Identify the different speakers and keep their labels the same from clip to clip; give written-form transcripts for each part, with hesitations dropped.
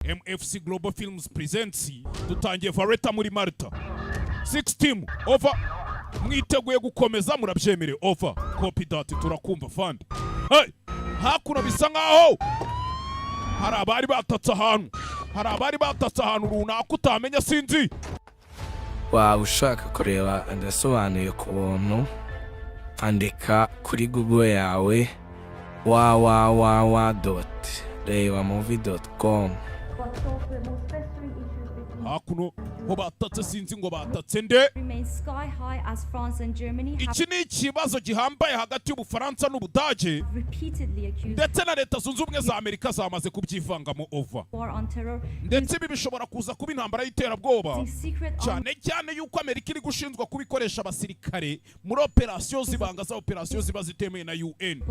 Speaker 1: MFC Global Films Presents dutangiye Vareta muri Malta 6 team over mwiteguye gukomeza murabyemere over copy that turakumva fund hey hakuno bisa nkaho hari abari batatse ahantu runaka utamenya sinzi
Speaker 2: waba ushaka kureba ndasobanuye ku buntu andika kuri Google yawe www.rebamovie.com
Speaker 1: hakuno ho batatse sinzi ngo batatse nde iki ni ikibazo gihambaye hagati y'Ubufaransa n'Ubudage ndetse na Leta Zunze Ubumwe za Amerika zamaze kubyivangamo over ndetse ibi bishobora kuza kuba intambara y'iterabwoba cyane cyane yuko Amerika iri gushinzwa kubikoresha abasirikare muri operasiyo zibanga za operasiyo ziba zitemewe na UN.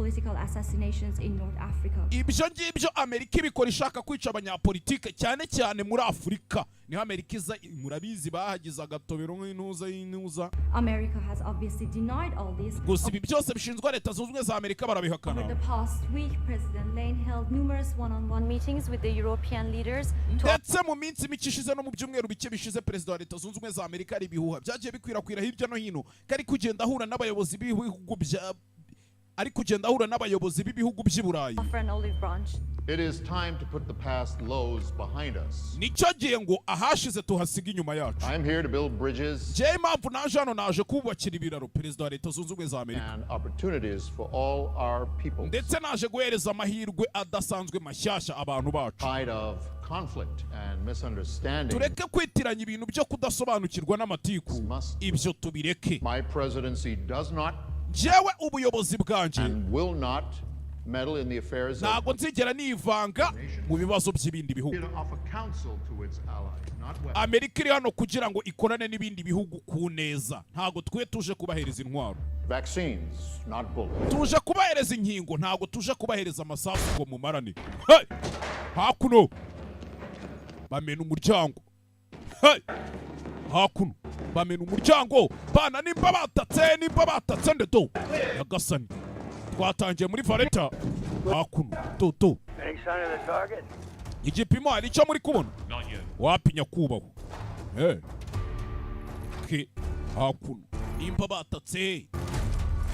Speaker 1: Ibyo ngibyo Amerika ibikora ishaka kwica abanyapolitike cyane cyane muri Afurika. Niho Amerika iza murabizi bahagize agatobero nk'intuza.
Speaker 3: America has obviously denied all this.
Speaker 1: Gusa ibi byose bishinzwe Leta Zunze Ubumwe za Amerika barabihakana.
Speaker 3: Over the past week, President Lane held numerous one-on-one meetings with the European leaders.
Speaker 1: Ndetse mu minsi mike ishize no mu byumweru bike bishize Perezida wa Leta Zunze Ubumwe za Amerika ari bihuha byagiye bikwirakwira hirya no hino kari kugenda ahura n'abayobozi b'ibihugu by'i Burayi.
Speaker 4: It is time to put the past lows behind us.
Speaker 1: Nicyo gihe ngo ahashize tuhasiga inyuma yacu.
Speaker 4: I am here to build bridges
Speaker 1: impamvu naje hano naje kubakira ibiraro Perezida wa Leta Zunze Ubumwe za Amerika
Speaker 4: and opportunities for all our people.
Speaker 1: Ndetse naje guhereza amahirwe adasanzwe mashyashya abantu bacu.
Speaker 4: Tide of conflict and misunderstanding.
Speaker 1: Tureke kwitiranya ibintu byo kudasobanukirwa n'amatiku. Ibyo tubireke.
Speaker 4: My presidency does not
Speaker 1: jewe ubuyobozi bwanje
Speaker 4: and will not meddle in the affairs of
Speaker 1: ntago nzigera nivanga mu bibazo by'ibindi bihugu. Amerika iri hano kugira ngo ikorane n'ibindi bihugu ku neza, ntago twe tuje kubahereza intwaro.
Speaker 4: Vaccines, not bullets.
Speaker 1: Tuje kubahereza inkingo, ntago tuje kubahereza amasasu ngo mumarane. Hey! Hakuno bamena umuryango. Hey! Hakuno bamena umuryango bana nimba batatse ndeto yagasani twatangiye muri Vareta hakuno toto igipimo hari icyo muri kubona wapinya kubaho hakuno nimba batatse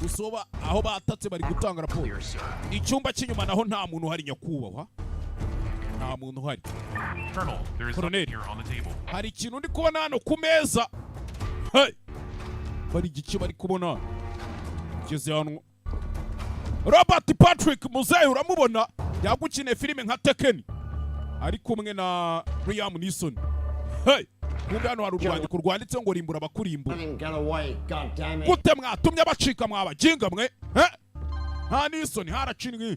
Speaker 1: gusoba aho batatse bari gutanga raporo icyumba cy'inyuma naho nta muntu hari nyakubahwa nta muntu hari Colonel hari ikintu ndi kubona hano ku meza bari igice bari kubona ngeze hano Robert Patrick Muzehe uramubona yagukine filime nka Tekken ari kumwe na Liam Neeson kumbe hano hari urwandiko rwanditse ngo rimbura abakurimbura gute mwatumye bacika mwabajinga mwe nta Neeson haracinwe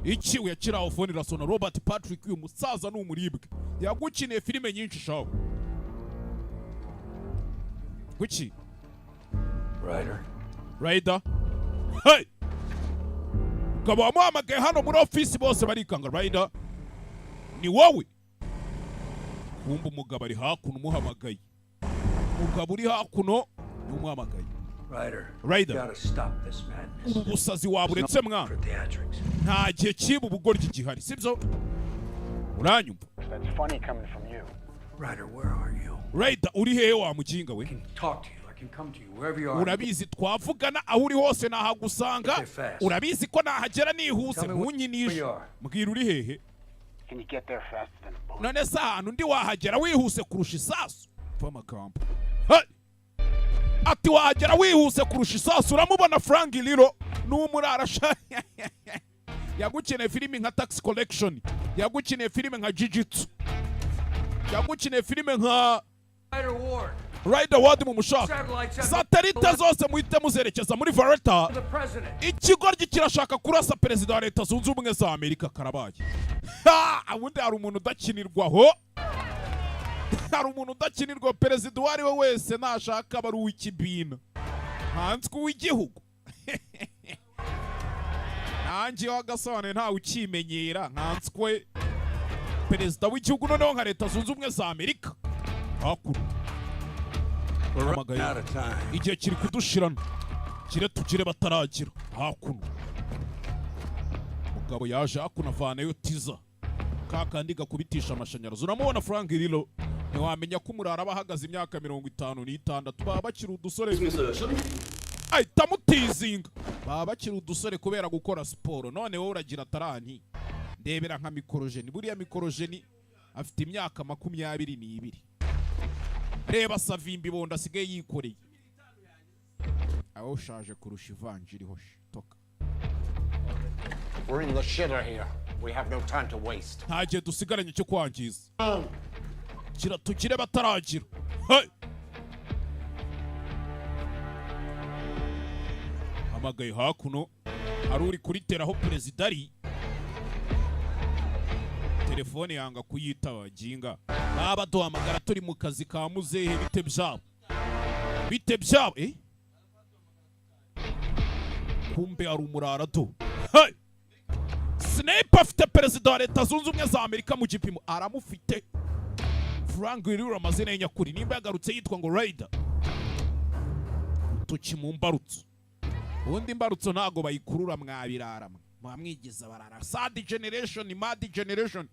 Speaker 1: ikiwe yakiraho phone rasona Robert Patrick uyu musaza n'umuribwe yagukine filime nyinshi shawo kuki Rider ukaba wamuhamagaye hano muri ofisi bose barikanga Rider ni wowe kumva umugabo ari hakuno umuhamagaye umugabo uri hakuno n'umuhamagaye Rider ubu busazi waburetse mwana nta gihe kiba ubugoryi gihari sibyo uranyumva Rider uri hehe wa muginga we urabizi twavugana aho uri hose nahagusanga urabizi ko nahagera nihuse ntunyinishe mbwira uri hehe none se ahantu ndi wahagera wihuse kurusha isasu pfa amagambo ati wahagera wihuse kurusha isasu uramubona Frank Lilo n'umurarasha yagukeneye filime nka Tax Collection yagukeneye filime nka Jiu-Jitsu yagukeneye filime nka Rider Ward mu mushaka satelite zose muhite muzerekeza muri Vareta ikigoryi kirashaka kurasa Perezida wa Leta Zunze Ubumwe za Amerika karabaye ubundi hari umuntu udakinirwaho hari umuntu udakinirwa Perezida uwo ari we wese nashaka bari uw'ikibina hanzwe uw'igihugu nanjye wagasobanuye ntawe ukimenyera nkanswe Perezida w'igihugu noneho nka Leta Zunze Ubumwe za Amerika hakuru igihe kiri kudushirana kire tugire bataragira hakuno umugabo yaje hakuno avanayo tiza kakandi gakubitisha amashanyarazi. Uramubona Frank Lilo ntiwamenya ko umurara bahagaze imyaka 56 baba bakiri udusore ahita mutizinga baba bakiri udusore kubera gukora siporo. None wowe uragira taranti ndebera nka mikorojeni. Buriya mikorojeni afite imyaka 22. Reba Savimbi Bondo asigaye yikoreye. Aho ushaje kurusha ivanjiri hoshi toka.
Speaker 5: We're in the shitter here. We have no time to waste.
Speaker 1: Ntagiye dusigaranye cyo kwangiza. Kira tugire bataragira. Hey! Amagaye hakuno ari uri kuriteraho perezida ari. Telefone yanga kuyitaba jinga. Baba duhamagara turi mu kazi ka muzehe bite byabo. Bite byabo kumbe ari umurara do. Hey! Snape afite perezida wa Leta Zunze Ubumwe za Amerika mu gipimo aramufite. Frank Lilo amazina y'nyakuri nimba yagarutse yitwa ngo Raider. Tuki mu mbarutso. Ubundi imbarutso ntago bayikurura mwabirara mwamwigiza barara. Sad generation, mad generation.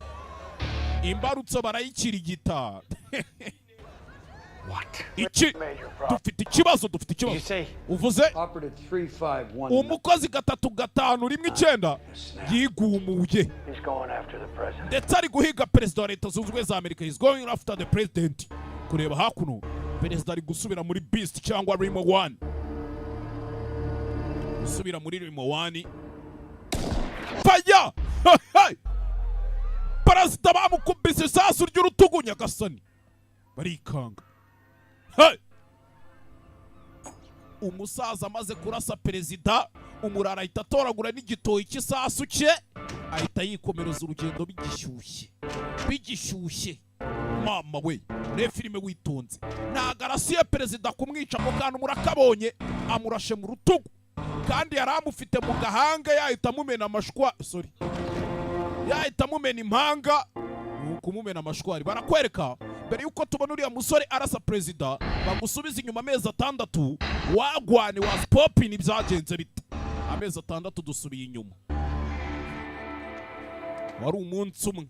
Speaker 1: Imbarutso barayikirigita.
Speaker 5: What?
Speaker 1: Iki dufite ikibazo uvuze umukozi 3-5-1 yigumuye ndetse ari guhiga perezida wa Leta Zunze Ubumwe za Amerika. He's going after the president. Kureba hakuno perezida ari gusubira muri Beast cyangwa Rimo 1. Gusubira muri Rimo 1 faya. Perezida bamukubise isasu ry'urutugu Nyagasani barikanga. Hey! Umusaza amaze kurasa perezida umurara ahita atoragura n'igitoyi cy'isasu cye ahita yikomereza urugendo bigishyushye. Mama we re filime witonze ntago arasiye perezida kumwica mu kantu murakabonye amurashe mu rutugu kandi yaramufite mu gahanga yahita amumena yahita amumena impanga kumumena amashwari. Barakwereka mbere yuko tubona uriya musore arasa perezida bagusubiza inyuma amezi 6 wagwane wa popin byagenze bite. Amezi 6 dusubiye inyuma wari umunsi umwe.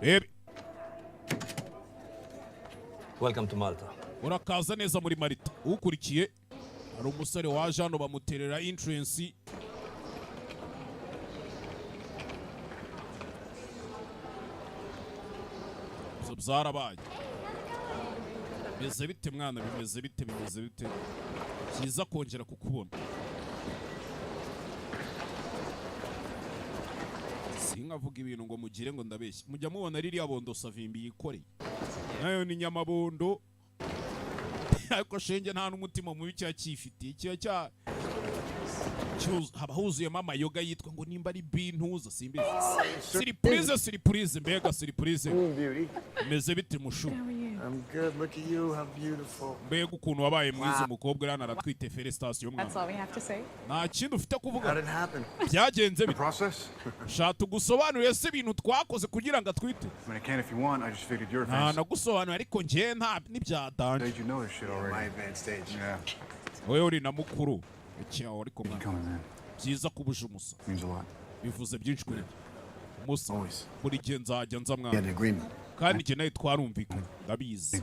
Speaker 1: Rebe
Speaker 6: Welcome to Malta.
Speaker 1: Urakaza neza muri Malta. Ukurikiye hari umusore waje hano bamuterera entrance. Zarabaye bimeze bite mwana bimeze bite cyiza kongera kukubona. Sinkavuga ibintu ngo mugire ngo ndabeshya. Mujya mubona ririya bondo Savimbi yikoreye nayo ni nyamabondo ariko shenge nta n'umutima mubi cyakifitiye cya haba huzuyemo amayoga yitwa ngo nimba ari bintuza simbizi. Surprise mbega surprise. Meze bite mushu?
Speaker 7: I'm good. Look at you. How beautiful.
Speaker 1: Mbega ukuntu wabaye mwiza umukobwa rana aratwite felicitation mwana.
Speaker 8: That's all we have to say.
Speaker 1: Nta kintu ufite kuvuga.
Speaker 7: How did it happen?
Speaker 1: Byagenze bite?
Speaker 7: Process?
Speaker 1: Shatu gusobanurira se ibintu twakoze kugira ngo atwite.
Speaker 7: I mean, I can if you want. I just figured you're
Speaker 1: advanced. Nagusobanurira ariko nje nta nibyadanje.
Speaker 7: Did you know this shit already? My advanced stage. Yeah.
Speaker 1: Wewe uri na mukuru. Icyo ariko
Speaker 7: mwana.
Speaker 1: Byiza kubuje umusa.
Speaker 7: Means a lot.
Speaker 1: Bivuze byinshi kuri. Umusa. Buri gihe nzajya nza mwana.
Speaker 7: Yeah, the agreement.
Speaker 1: Kandi je nayo twarumvikanye ndabizi.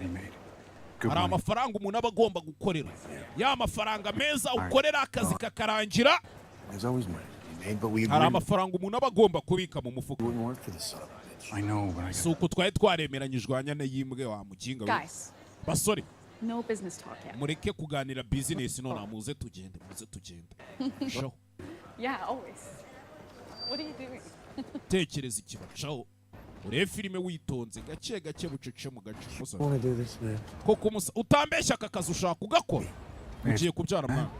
Speaker 1: Hari amafaranga umuntu aba agomba gukorera. Ya mafaranga meza ukorera akazi kakarangira. Hari amafaranga umuntu aba agomba kubika mu mufuka. Suko twari twaremeranyijwe anyane yimbwe wa mukinga we. Basore.
Speaker 8: No business talk yet.
Speaker 1: Mureke kuganira business none muze tugende. Show.
Speaker 8: Yeah, always. What are you doing?
Speaker 1: Tekereza ikibacaho. Ure filime witonze gake bucece mu gace musa. Koko musa utambeshya akakazi ushaka ugakora. Ugiye kubyara mwana.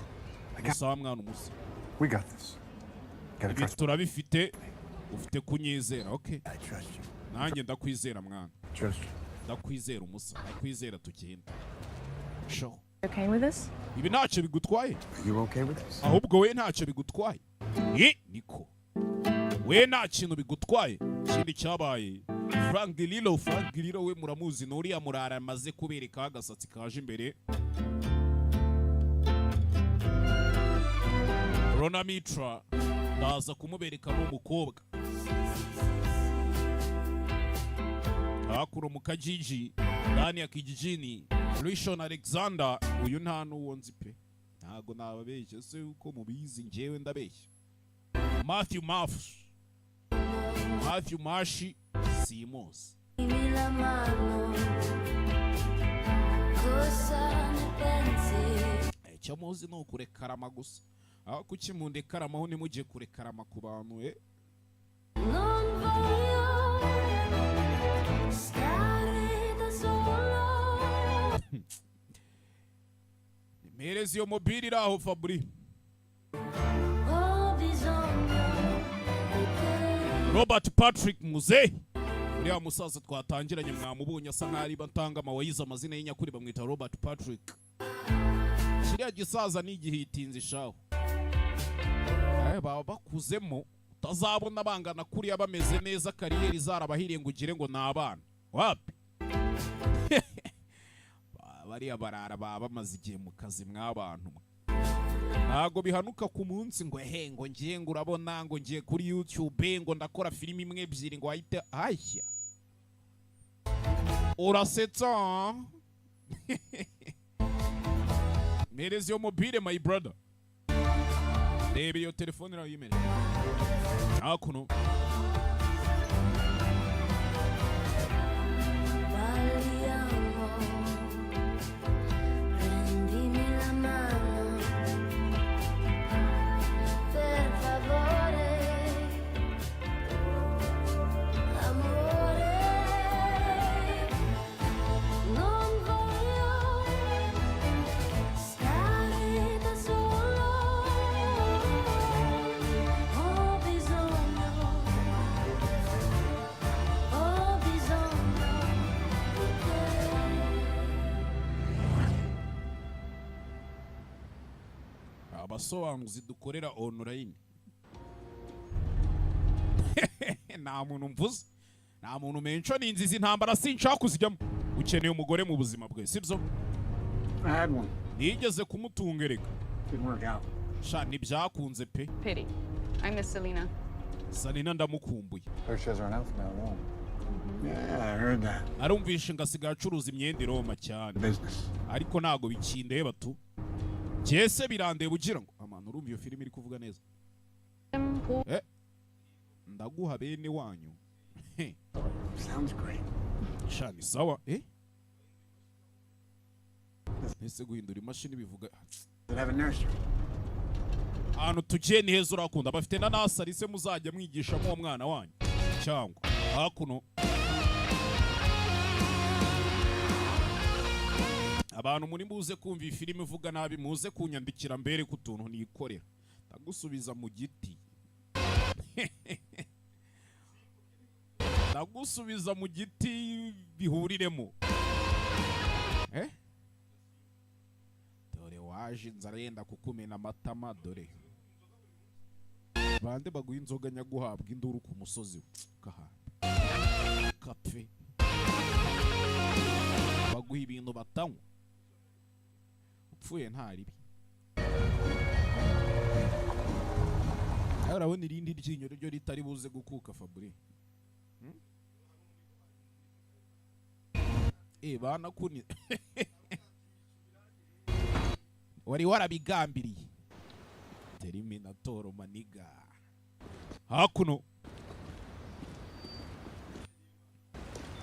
Speaker 1: Musa mwana umusa.
Speaker 7: We got this.
Speaker 1: Turabifite ufite kunyizera. Okay. Nanjye ndakwizera mwana. Ndakwizera umusa. Ndakwizera tugenda. Show.
Speaker 8: Okay with this?
Speaker 1: Ibi ntacyo bigutwaye.
Speaker 7: You okay with this?
Speaker 1: Ahubwo we ntacyo bigutwaye. Niko. We nta kintu bigutwaye. Kindi cyabaye. Frank Lilo we muramuzi nuriya murara maze kubereka agasatsi kaje imbere. Rona Mitra ndaza kumubereka n'umukobwa. hakuno mu kajiji ndani ya kijijini. Rishon Alexander uyu nta n'uwo nzi pe, ntago nababeshya se uko mubizi, njyewe ndabeshya. Matthew Mashi Simos. Icyo muzi ni ukurekarama gusa, aho kuki mundekaramaho nimujye kurekarama ku bantu Merezi yo mobile iraho Fabri. Robert Patrick Muze, uriya musaza twatangiranye mwamubonye asa nk'ari batanga amawayiza, amazina y'inyakuri bamwita Robert Patrick. Kiriya gisaza ni igihitinze shaho. Baba bakuzemo utazabona bangana kuriya bameze neza, kariyeri zarabahiriye ngo ugire ngo ni abana wapi. Bariya barara baba bamaze igihe mu kazi mw'abantu. Ntago bihanuka ku munsi ngo ngo ngiye ngo urabona ngo ngiye kuri YouTube ngo ndakora filimi imwe ebyiri ngo ahite ahya. Urasetsa. Merezi yo mobile my brother. Reba iyo telefone nawe yimere. Hakuno. Abasobanuzi dukorera online. Nta muntu mvuze, nta muntu mention inzizi ntambara sinshaka kuzijyamo. Ukeneye umugore mu buzima bwe sibyo?
Speaker 7: I had one.
Speaker 1: Nigeze kumutungereka.
Speaker 7: Didn't work out.
Speaker 1: Sha ntibyakunze pe.
Speaker 8: Pity. I miss Selena.
Speaker 1: Salina ndamukumbuye.
Speaker 7: Her she has her announcement now alone. Yeah, I heard that.
Speaker 1: Arumvishe ngasigaye acuruza imyenda i Roma cyane.
Speaker 7: Business.
Speaker 1: Ariko nago bikindeba tu. Jese birandeba ugira ngo amana urumva iyo filimi iri kuvuga neza. Ndaguha bene wanyu.
Speaker 7: Sounds great.
Speaker 1: Shani sawa ese guhindura imashini bivuga.
Speaker 7: They have a nursery.
Speaker 1: Ahantu tugiye ni heza urakunda, bafite na nasari se muzajya mwigisha mu mwana wanyu cyangwa hakuno. Abantu muri mbuze kumva ifilimi ivuga nabi muze kunyandikira mbere kutuntu nikorera ndagusubiza mu giti. Ndagusubiza mu giti bihuriremo. Dore waje inzara yenda kukumena amatama dore. Bande baguha inzoga nyaguhabwa induru ku musozi kahamba. Kapfe. Baguha ibintu batanywa. Upfuye nta ribi. Urabona irindi ryinyo ryo ritari buze gukuka Fabri. Bana kuni. Wari warabigambiriye. Terminator maniga. Hakuno.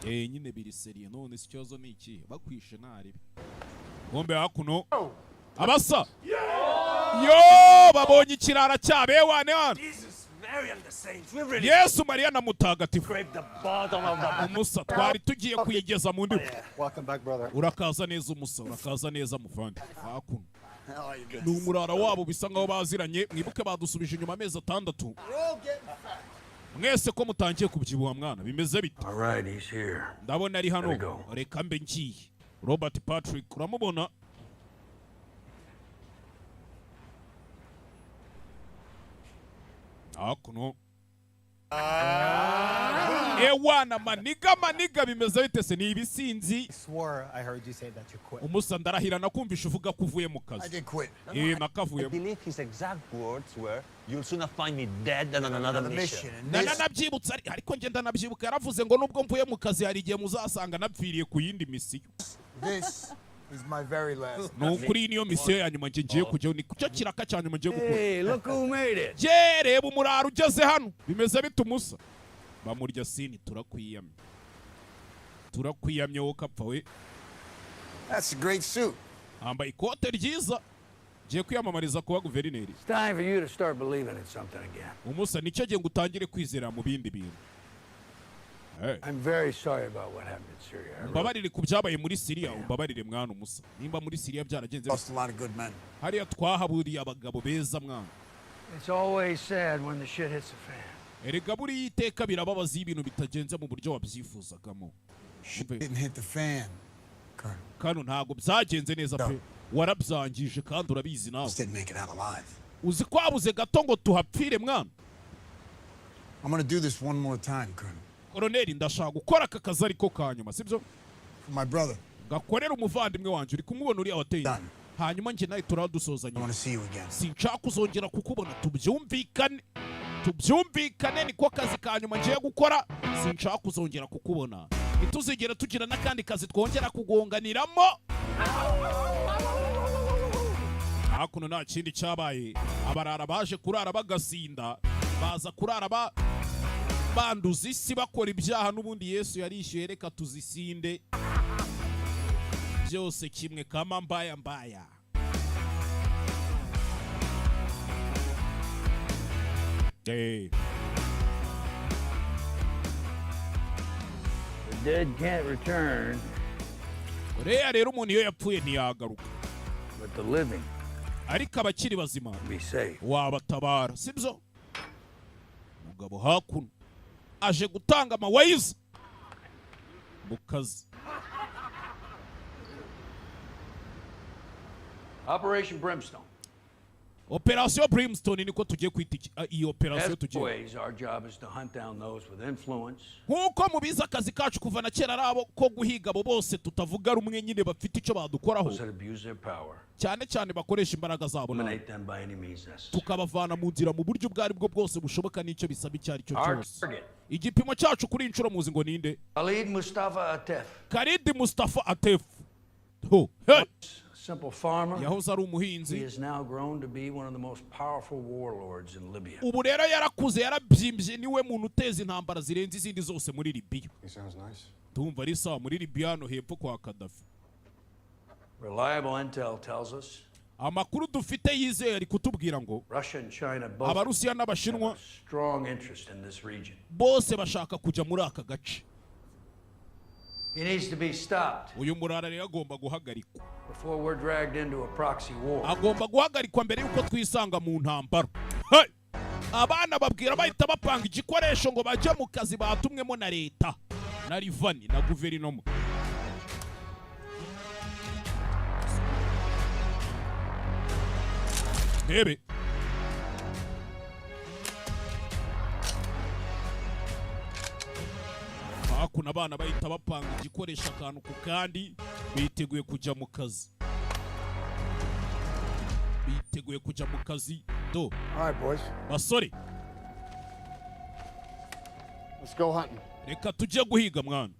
Speaker 1: Nyine biri serie none ikibazo ni iki bakwishe naribi. Bombe hakuno. Abasa. Yo babonye ikirara cyabe wane hano. Yesu Maria na mutagatifu. Umusa twari tugiye kuyigeza mu ndiba.
Speaker 7: Welcome back, brother.
Speaker 1: Urakaza neza umusa, urakaza neza muvandi. Hakuno. Numurara wabo bisa ngaho baziranye, mwibuke badusubije inyuma amezi 6. Mwese ko mutangiye kubyibuha mwana bimeze bite?
Speaker 6: All right, he's here.
Speaker 1: Ndabona ari hano. Reka mbe ngiye. Robert Patrick uramubona? Hakuno. ewana maniga bimeze bite se? Ni ibisinzi.
Speaker 9: I swore I heard you say that you quit.
Speaker 1: Umusa ndarahira nakumvisha uvuga ko uvuye mu
Speaker 7: I
Speaker 1: kazi.
Speaker 7: did quit.
Speaker 6: I
Speaker 1: Nakavuyemo.
Speaker 6: believe his exact words were, "You'll sooner find me dead than on another mission."
Speaker 7: And this,
Speaker 1: Nabyibutsa ariko ngenda nabyibuka yaravuze ngo nubwo mvuye mu kazi hari igihe muzasanga napfiriye ku yindi misiyo.
Speaker 7: this is my very last.
Speaker 1: Nukuri niyo misiyo ya nyuma ngiye kujyaho, ni kucyo kiraka cyane ngiye gukora.
Speaker 6: Hey, look who made it.
Speaker 1: Je reba umuraro ugeze hano bimeze bite umusa? Bamurya sini turakwiyamye wowe kapfa we.
Speaker 7: That's a great suit.
Speaker 1: Ambaye ikote ryiza ngiye kwiyamamariza kuba guverineri.
Speaker 10: It's time for you to start believing in something again.
Speaker 1: Umusa nicyo gihe ngutangire kwizera mu bindi bintu.
Speaker 10: I'm very sorry about what happened in Syria.
Speaker 1: Umbabarire ku byabaye muri Syria, umbabarire mwana umusa. Nimba muri Syria byaragenze
Speaker 7: Lost a lot of good men.
Speaker 1: hariya twahaburiye abagabo beza mwana.
Speaker 10: It's always sad when the shit hits the fan.
Speaker 1: Erega buri iteka birababaza ibintu bitagenze mu buryo wabyifuzagamo.
Speaker 7: Shit didn't hit the fan, Colonel.
Speaker 1: Kano ntago byagenze neza pe. Warabyangije kandi urabizi nawe.
Speaker 7: Just didn't make it out alive.
Speaker 1: Uzi ko abuze gato ngo tuhapfire mwana.
Speaker 7: I'm gonna do this one more time, Colonel.
Speaker 1: Koroneli ndashaka gukora aka kazi ariko kanyuma sibyo?
Speaker 7: For my brother.
Speaker 1: Gakorera umuvandimwe wanje uri kumubona uri awateye.
Speaker 7: Done.
Speaker 1: Hanyuma nje nawe turadusozanya.
Speaker 7: I want to see you again.
Speaker 1: Sinshaka kuzongera kukubona, tubyumvikane niko kazi kanyuma ngiye gukora. Sinshaka kuzongera kukubona, ntituzigera tugira n'akandi kazi twongera kugonganiramo. Hakuno nta kindi cyabaye, abarara baje kurara bagasinda, baza kurara banduza isi bakora ibyaha, n'ubundi Yesu yarishyuye reka tuzisinde byose kimwe kama mbaya.
Speaker 10: The dead can't return,
Speaker 1: Korea rero umuntu iyo yapfuye ntiyagaruka,
Speaker 10: but the living
Speaker 1: ariko abakiri bazima
Speaker 10: be safe.
Speaker 1: wabatabara sibyo? Mugabo hakuno aje gutanga amawayiza mu kazi.
Speaker 10: Operation Brimstone.
Speaker 1: Operation Brimstone niko tugiye kwita iyi operation
Speaker 10: As
Speaker 1: tugiye.
Speaker 10: always, our job is to hunt down those with influence,
Speaker 1: Nkuko mubiza akazi kacu kuva na kera arabo ko guhiga abo bose tutavuga rumwe nyine bafite icyo badukoraho,
Speaker 10: those that abuse their power,
Speaker 1: cyane bakoresha imbaraga zabo,
Speaker 10: eliminate them by any means necessary.
Speaker 1: tukabavana mu nzira mu buryo bwari bwo bwose bushoboka n'icyo bisaba icyo ari cyo
Speaker 10: Our
Speaker 1: cyose.
Speaker 10: target,
Speaker 1: Igipimo cyacu kuri inshuro muzi ngo ninde?
Speaker 10: Khalid Mustafa Atef.
Speaker 1: Khalid Mustafa Atef. Hey!
Speaker 10: Simple farmer.
Speaker 1: Yahoze ari
Speaker 10: He
Speaker 1: umuhinzi,
Speaker 10: has now grown to be one of the most powerful warlords in Libya.
Speaker 1: ubu rero yarakuze yarabyimbye, niwe muntu uteza intambara zirenze izindi zose muri Libya.
Speaker 7: He sounds nice.
Speaker 1: Tumva ari sawa muri Libya hano hepfo kwa Gaddafi.
Speaker 10: Reliable intel tells us
Speaker 1: Amakuru dufite yizeye ari kutubwira ngo
Speaker 10: Russia and China both
Speaker 1: Abarusiya
Speaker 10: have
Speaker 1: n'Abashinwa
Speaker 10: a strong interest in this region.
Speaker 1: bose bashaka kujya muri aka gace.
Speaker 10: He needs to be stopped
Speaker 1: Uyu murara rero agomba guhagarikwa,
Speaker 10: before we're dragged into a proxy war.
Speaker 1: agomba guhagarikwa mbere yuko twisanga mu ntambara. Hey! Abana babwira bahita bapanga igikoresho ngo bajye mu kazi batumwemo na leta na rivani na guverinoma. Bebe hakuno abana bahita bapanga igikoresho akantu ku kandi, biteguye kujya mu kazi. Do
Speaker 7: All right, boys.
Speaker 1: basore,
Speaker 4: Let's go hunting.
Speaker 1: reka tujye guhiga mwana.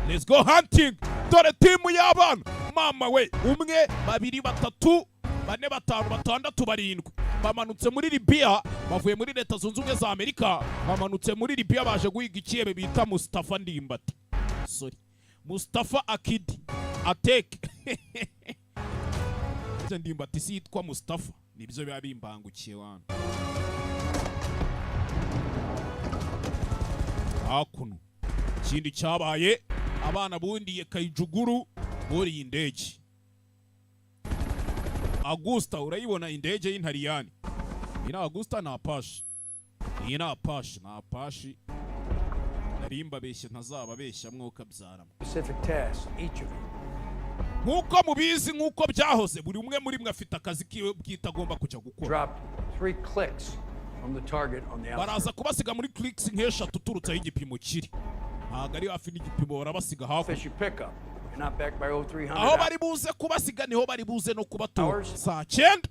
Speaker 1: Let's go hunting. Dore timu y'abana, mama we, 1 2 3 4 5 6 7 8 bamanutse muri Libya, bavuye muri Leta Zunze Ubumwe za Amerika, bamanutse muri Libya baje guhiga ikiyebe bita Mustafa Ndimbati. Sorry, Mustafa Akidi Atek. Ndimbati si yitwa Mustafa, nibyo biba bimbangukiye wana. Hakuno ikindi cyabaye, abana bundiye Kayijuguru buriye indege. Augusta urayibona indege y'intariyani. Ina Augusta na Apache. Iyi na Apache. Narimba beshye ntazaba beshya mwuka byaramo.
Speaker 10: Specific tasks, each of you.
Speaker 1: Nkuko mubizi nkuko byahoze, buri umwe muri mwe afite akazi kiwe bwitagomba kujya gukora.
Speaker 10: Drop 3 clicks from the target on the outside.
Speaker 1: Baraza kubasiga muri clicks nk'eshatu turutse y'igipimo kiri. ntabwo ari hafi n'igipimo barabasiga hafi
Speaker 10: Fish you pick up. You're not back by 0300.
Speaker 1: aho bari buze kubasiga niho bari buze no kubatora saa 9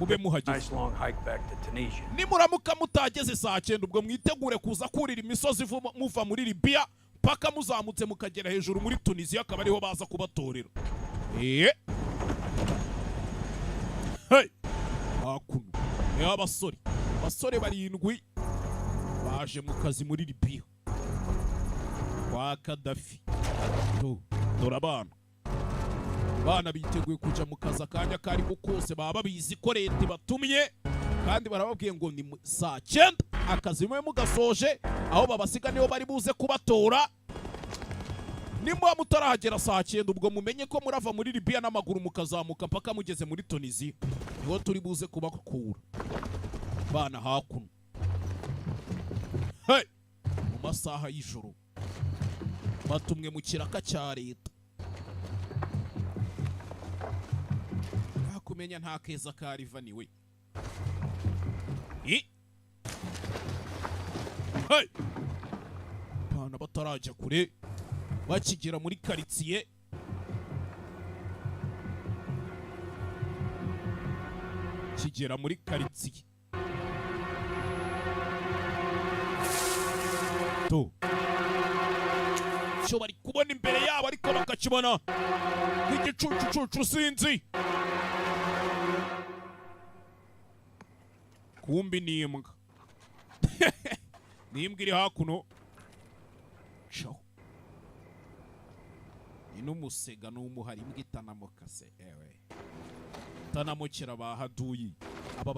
Speaker 1: mube muhageze
Speaker 10: Nice long hike back to Tunisia.
Speaker 1: nimuramuka mutageze saa 9 ubwo mwitegure kuza kurira imisozi muva muri Libya paka muzamutse mukagera hejuru muri Tunisia akaba ariho baza kubatorera hey hakuno abasore barindwi baje mu kazi muri Libya kwa Gaddafi dore abana biteguye kuja mu kazi akanya karimo kose baba bizi ko leta batumye kandi barababwiye ngo ni saa 9 akazi mwe mugasoje aho babasiga niho bari buze kubatora nimba mutarahagera saa 9 ubwo mumenye ko murava muri Libya n'amaguru mukazamuka mpaka mugeze muri Tunisia niho turi buze kubakura bana hakuno mu masaha y'ijoro batumwe mu kiraka cya leta kumenya nta keza karivaniwe bana batarajya kure bakigera muri karitsiye cyo bari kubona imbere yabo ariko bakakibona nk'igicucucucu sinzi kumbi n'imbwa n'imbwa iri hakuno caho n'umusega n'umuhari imbwa itanamukase itanamukira bahaduyi aba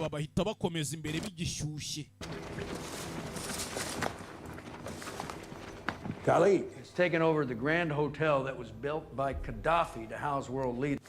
Speaker 1: bahita bakomeza imbere bigishyushye
Speaker 10: Khalid has taken over the Grand Hotel that was built by Gaddafi to house world leaders.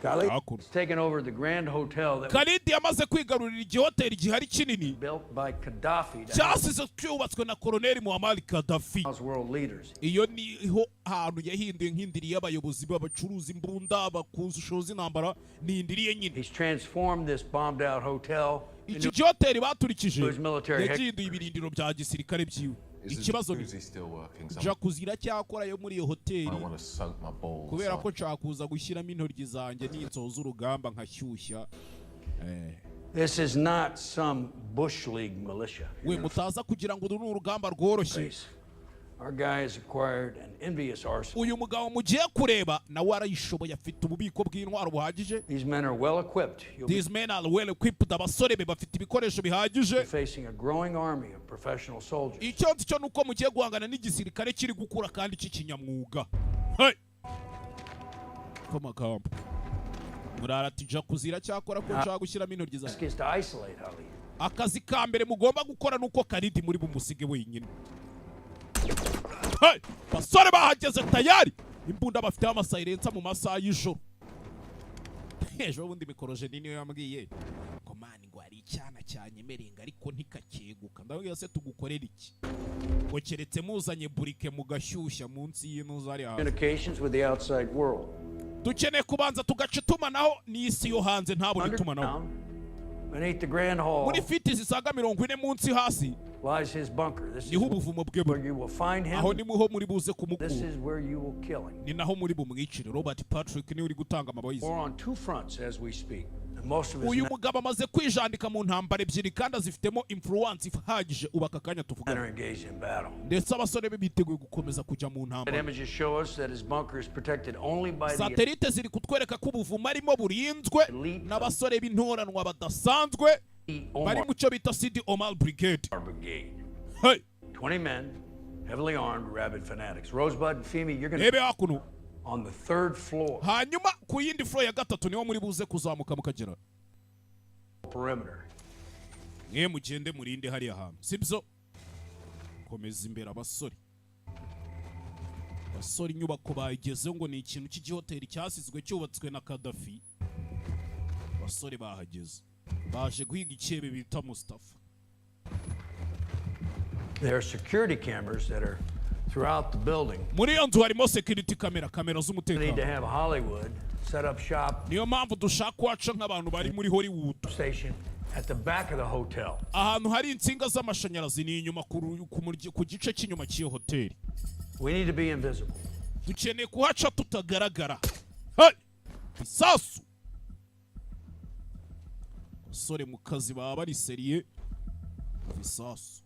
Speaker 10: Khalid has taken over the Grand Hotel that
Speaker 1: Khalid yamaze kwigarurira igihoteli gihari kinini
Speaker 10: built by Gaddafi to
Speaker 1: cyasize cyubatswe na Colonel Muammar Gaddafi.
Speaker 10: house world leaders.
Speaker 1: Iyo niho hantu yahinduye nk'indiriye abayobozi b'abacuruzi imbunda abakushoza intambara n'indiriye nyine.
Speaker 10: He's transformed this bombed out hotel
Speaker 1: Iki gihoteli baturikije
Speaker 10: his military
Speaker 1: yaginduye ibirindiro bya gisirikare byiwe. Ikibazo ni jacuzzi iracyakora yo muri iyo hoteli kubera ko ncakuza gushyiramo intoryi zanjye n'insoza urugamba nkashyushya.
Speaker 10: This is not some Bush League militia.
Speaker 1: We mutaza kugira ngo uru ni urugamba rworoshye.
Speaker 10: Our guy has acquired an envious arsenal.
Speaker 1: Uyu mugabo mugiye kureba nawe arayishoboye afite ububiko bw'intwaro buhagije.
Speaker 10: These men are well equipped.
Speaker 1: These men are well equipped. Abasore be bafite ibikoresho bihagije.
Speaker 10: Facing a growing army of professional soldiers.
Speaker 1: Icyo nzi cyo nuko mugiye guhangana n'igisirikare kiri gukura kandi cy'ikinyamwuga. Koma kampo. Murara tija kuzira cyakora ko nshaka gushyiramo intoryi za. Akazi ka mbere mugomba gukora nuko Khalid muri bumusige wenyine. Basore bahageze tayari imbunda bafite amasayirensa mu masaha y'ijoro. Ejo bundi mikoroje niyo yambwiye ngo mani ngo ari icyana cyanyemerenga ariko ntikakeguka ndabwiye se tugukorera iki ngo keretse muzanye burike mugashyushya munsi y'intuza ari hafi.
Speaker 10: Communications with the outside world.
Speaker 1: Dukeneye kubanza tugaca itumanaho n'isi yo hanze ntabone itumanaho.
Speaker 10: Beneath the Grand Hall.
Speaker 1: Muri fiti zisaga 40 munsi hasi.
Speaker 10: Lies his bunker. This is
Speaker 1: where
Speaker 10: you will find him.
Speaker 1: Aho ni muho muri buze kumukura.
Speaker 10: This is where you will kill him.
Speaker 1: Ni naho muri bumwicire. Robert Patrick ni uri gutanga amaboyizi.
Speaker 10: We're on two fronts as we speak. And most of his
Speaker 1: uyu mugabo amaze kwijandika mu ntambara ebyiri kandi azifitemo influence ihagije ubaka kanya tuvuga. Ndetse abasore be biteguye gukomeza kujya mu ntambara.
Speaker 10: Images show us that his bunker is protected only by the
Speaker 1: Satellite ziri kutwereka ko ubuvumo arimo burinzwe n'abasore b'intoranwa badasanzwe bari mu cyo bita Sidi Omar Brigade.
Speaker 10: Hey, 20 men, heavily armed, rabid fanatics. Rosebud and Femi, you're going
Speaker 1: to
Speaker 10: on the third floor.
Speaker 1: Hanyuma ku yindi floor ya gatatu niho muri buze kuzamuka mukagera.
Speaker 10: Perimeter.
Speaker 1: Mwe mugende murinde hari ahantu. Sibyo? Komeza imbere abasore. Abasore inyubako bayigezeho ngo ni ikintu cy'igihoteli cyasizwe cyubatswe na Gaddafi. Abasore bahageze. Baje guhiga icyebe bita Mustafa.
Speaker 10: There are security cameras that are throughout the building.
Speaker 1: Muri iyo nzu harimo security camera z'umutekano.
Speaker 10: We need to have Hollywood set up shop.
Speaker 1: Niyo mpamvu dushaka kwaca nk'abantu bari muri Hollywood.
Speaker 10: Station at the back of the hotel.
Speaker 1: Ahantu hari insinga z'amashanyarazi ni inyuma ku gice cy'inyuma cy'iyo hoteli.
Speaker 10: We need to be invisible.
Speaker 1: Dukeneye kuhaca tutagaragara. Hey! Bisasu! Sore mu kazi baba bari seriye. Bisasu.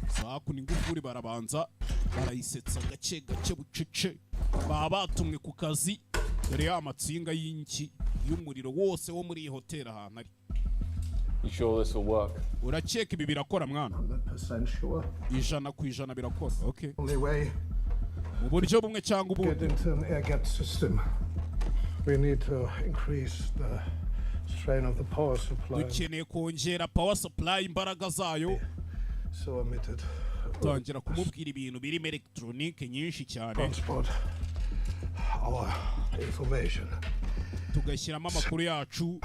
Speaker 1: Saku ni ngufuri barabanza barayisetsa gake gake bucece. Baba batumwe ku kazi dore ya matsinga y'inki y'umuriro wose wo muri iyi hoteli ahantu ari.
Speaker 11: You sure this will work?
Speaker 1: Urakeka ibi birakora mwana?
Speaker 7: 100% sure.
Speaker 1: 100% birakora. Okay.
Speaker 7: Only way.
Speaker 1: Mu buryo bumwe cyangwa ubundi.
Speaker 7: Get into an air gap system. We need to increase the strain of the power supply.
Speaker 1: Dukeneye kongera power supply imbaraga zayo.
Speaker 7: So emitted.
Speaker 1: Tangira kumubwira ibintu birimo electronique nyinshi cyane.
Speaker 7: Transport our information.
Speaker 1: Tugashyiramo amakuru yacu.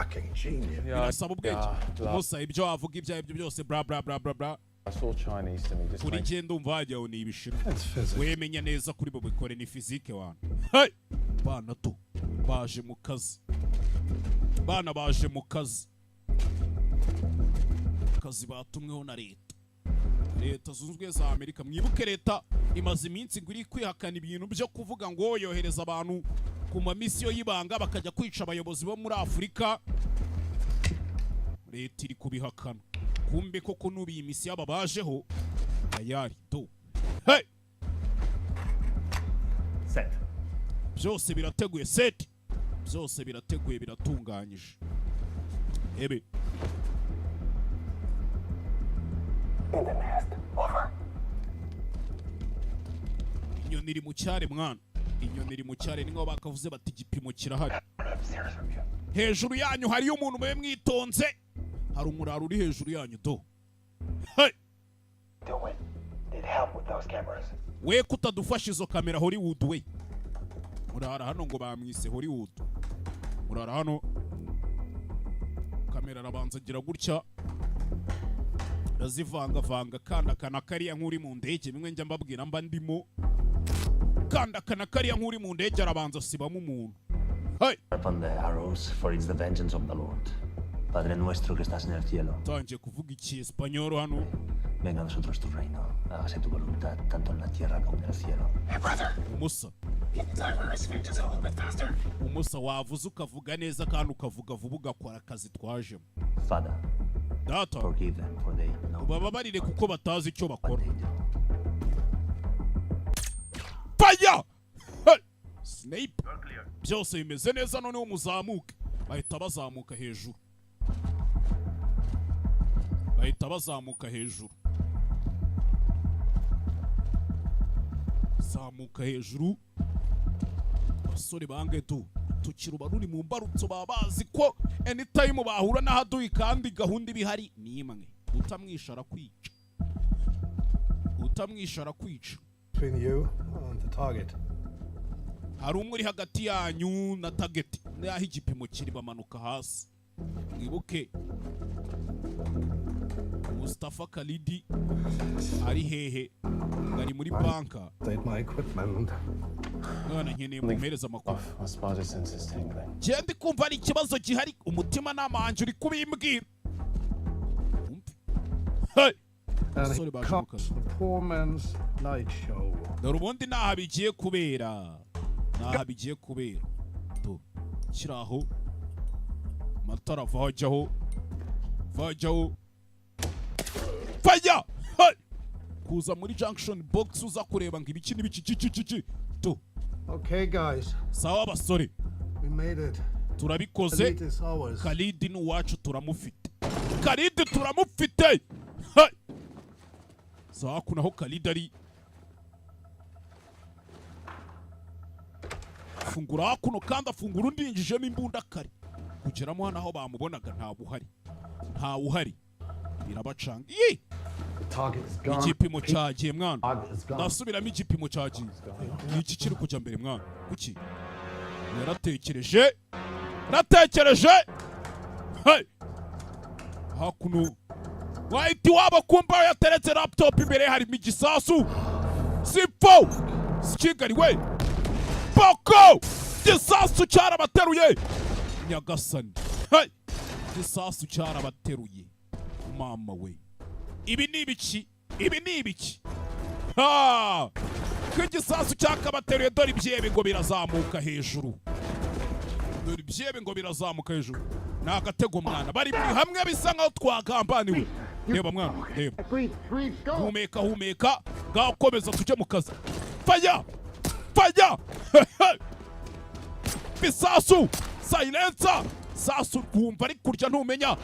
Speaker 1: Birasaba ubwenge. Umusa ibyo avuga ibyo byose bla bla bla bla bla.
Speaker 11: That's all Chinese to me. Just
Speaker 1: kuri gendo umva hajyaho ni ibishiro.
Speaker 7: Wemenya
Speaker 1: Wemenya neza kuri bo bikore ni physique wana. Hey! Bana to baje mu kazi. Bana baje mu kazi. Kazi batumweho na leta. Leta zunzwe za Amerika. Mwibuke leta imaze iminsi nguri kwihakana ibintu byo kuvuga ngo yohereza abantu ku mamisiyo y'ibanga bakajya kwica abayobozi bo muri Afurika. Leta iri kubihakana. Kumbe koko nubi iyi misiyo ababajeho tayari to. Hey!
Speaker 6: Set.
Speaker 1: Byose birateguye set. Byose birateguye biratunganyije. Ebe.
Speaker 6: In the nest. Over.
Speaker 1: Inyoni iri mu cyare mwana. Inyoni iri mu cyare niho bakavuze bati igipimo kirahari. Hejuru yanyu hariyo umuntu mwe mwitonze. Hari umuraro uri hejuru yanyu do. Hey!
Speaker 6: Do it. Need help with those cameras.
Speaker 1: We kutadufasha izo kamera Hollywood we. Murara hano ngo bamwise Hollywood. Murara hano. Kamera arabanza gira gutya. Razivanga kanda kana kariya nkuri mu ndege bimwe njya mbabwira mba ndimo. Kanda kana kariya nkuri mu ndege arabanza sibamo umuntu. Hey!
Speaker 6: Upon the arrows, for it's the vengeance of the Lord. Padre nuestro que estás en el cielo.
Speaker 1: Tanje kuvuga iki Espanyol hano.
Speaker 6: Venga a nosotros tu reino. Hágase tu voluntad tanto en la tierra como en el cielo. Hey brother.
Speaker 1: Umusa.
Speaker 6: Faster.
Speaker 1: Umusa wavuze ukavuga neza kandi ukavuga vuba ugakora akazi twajemo.
Speaker 6: Father.
Speaker 1: Data.
Speaker 6: Forgive them for they know.
Speaker 1: Bababarire kuko batazi icyo bakora. Fire! Hey! Snape. Byose bimeze neza none umuzamuke. Bahita bazamuka hejuru. Bahita bazamuka hejuru. Zamuka hejuru. Basore bange tu. Tukiruba ruri mu mbarutso babazi ko anytime bahura na haduyi kandi gahunda ibihari ni imwe. Utamwishara kwica. Utamwishara kwica.
Speaker 7: Between you and the target.
Speaker 1: Hari umwe uri hagati yanyu na target. Naho igipimo kiri bamanuka hasi. Mwibuke Mustafa Khalidi ari hehe ngari muri banka.
Speaker 7: Take my equipment.
Speaker 1: None nkeneye mumereza amakuru.
Speaker 11: My spider sense is tingling.
Speaker 1: Gende kumva ari ikibazo gihari umutima n'amanje uri kubimbwira. Hey!
Speaker 7: And it comes the poor man's night show.
Speaker 1: Dore ubundi naha bigiye kubera. Naha bigiye kubera. To kiraho matara vajyaho. Fire! Hey! Kuza muri junction box uza kureba ngo ibiki n'ibiki to.
Speaker 7: Okay guys.
Speaker 1: Sawa basore.
Speaker 7: We made it.
Speaker 1: Turabikoze. Khalid ni wacu turamufite. Khalid turamufite. Hey! Sawa kunaho Khalid ari. Fungura kuno kandi afungura undi yinjijemo imbunda kare. Kugeramo hano aho bamubonaga nta buhari. Nta uhari. Birabacanga. Igipimo cyagiye mwana. Nasubiramo igipimo cyagiye. Iki kiri kujya mbere mwana. Kuki? Yaratekereje. Hey! Hakuno. Wahiti waba kumba yateretse laptop imbere harimo igisasu. Sipho! Sikigari we. Boko! Gisasu cyarabateruye. Nyagasani. Hey! Igisasu cyarabateruye. Mama we. Ibi ni ibiki? Ha! Igisasu cyakabateruye dore ibyebe ngo birazamuka hejuru. Ni agatego mwana. Bari hamwe bisa nkaho twagambaniwe. Reba mwana, reba. Humeka. Gakomeza tujye mu kazi. Fire! Bisasu! Silencer! Sasu wumva ari kurya ntumenya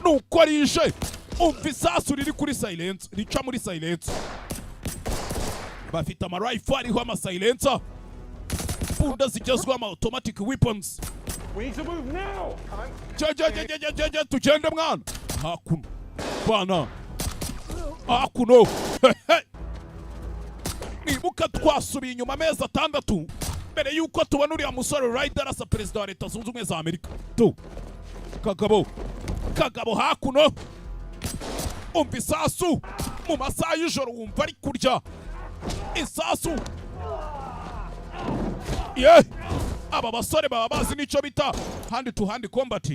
Speaker 1: nuko rije. Umva isasu riri kuri silence, rica muri silence. Bafite amarifle ariho ama-silencer. Bunda zigezweho ama-automatic weapons.
Speaker 5: We need to move now!
Speaker 1: Tugende mwana. Hakuno. Bana. Hakuno. Nibuka twasubiye inyuma amezi 6 mbere yuko tubona uriya musore Ryder asa perezida wa Leta Zunze Ubumwe za Amerika. Kagabo hakuno. Umva isasu mu masaha y'ijoro wumva ari kurya isasu. Aba basore baba bazi n'icyo bita hand to hand combat.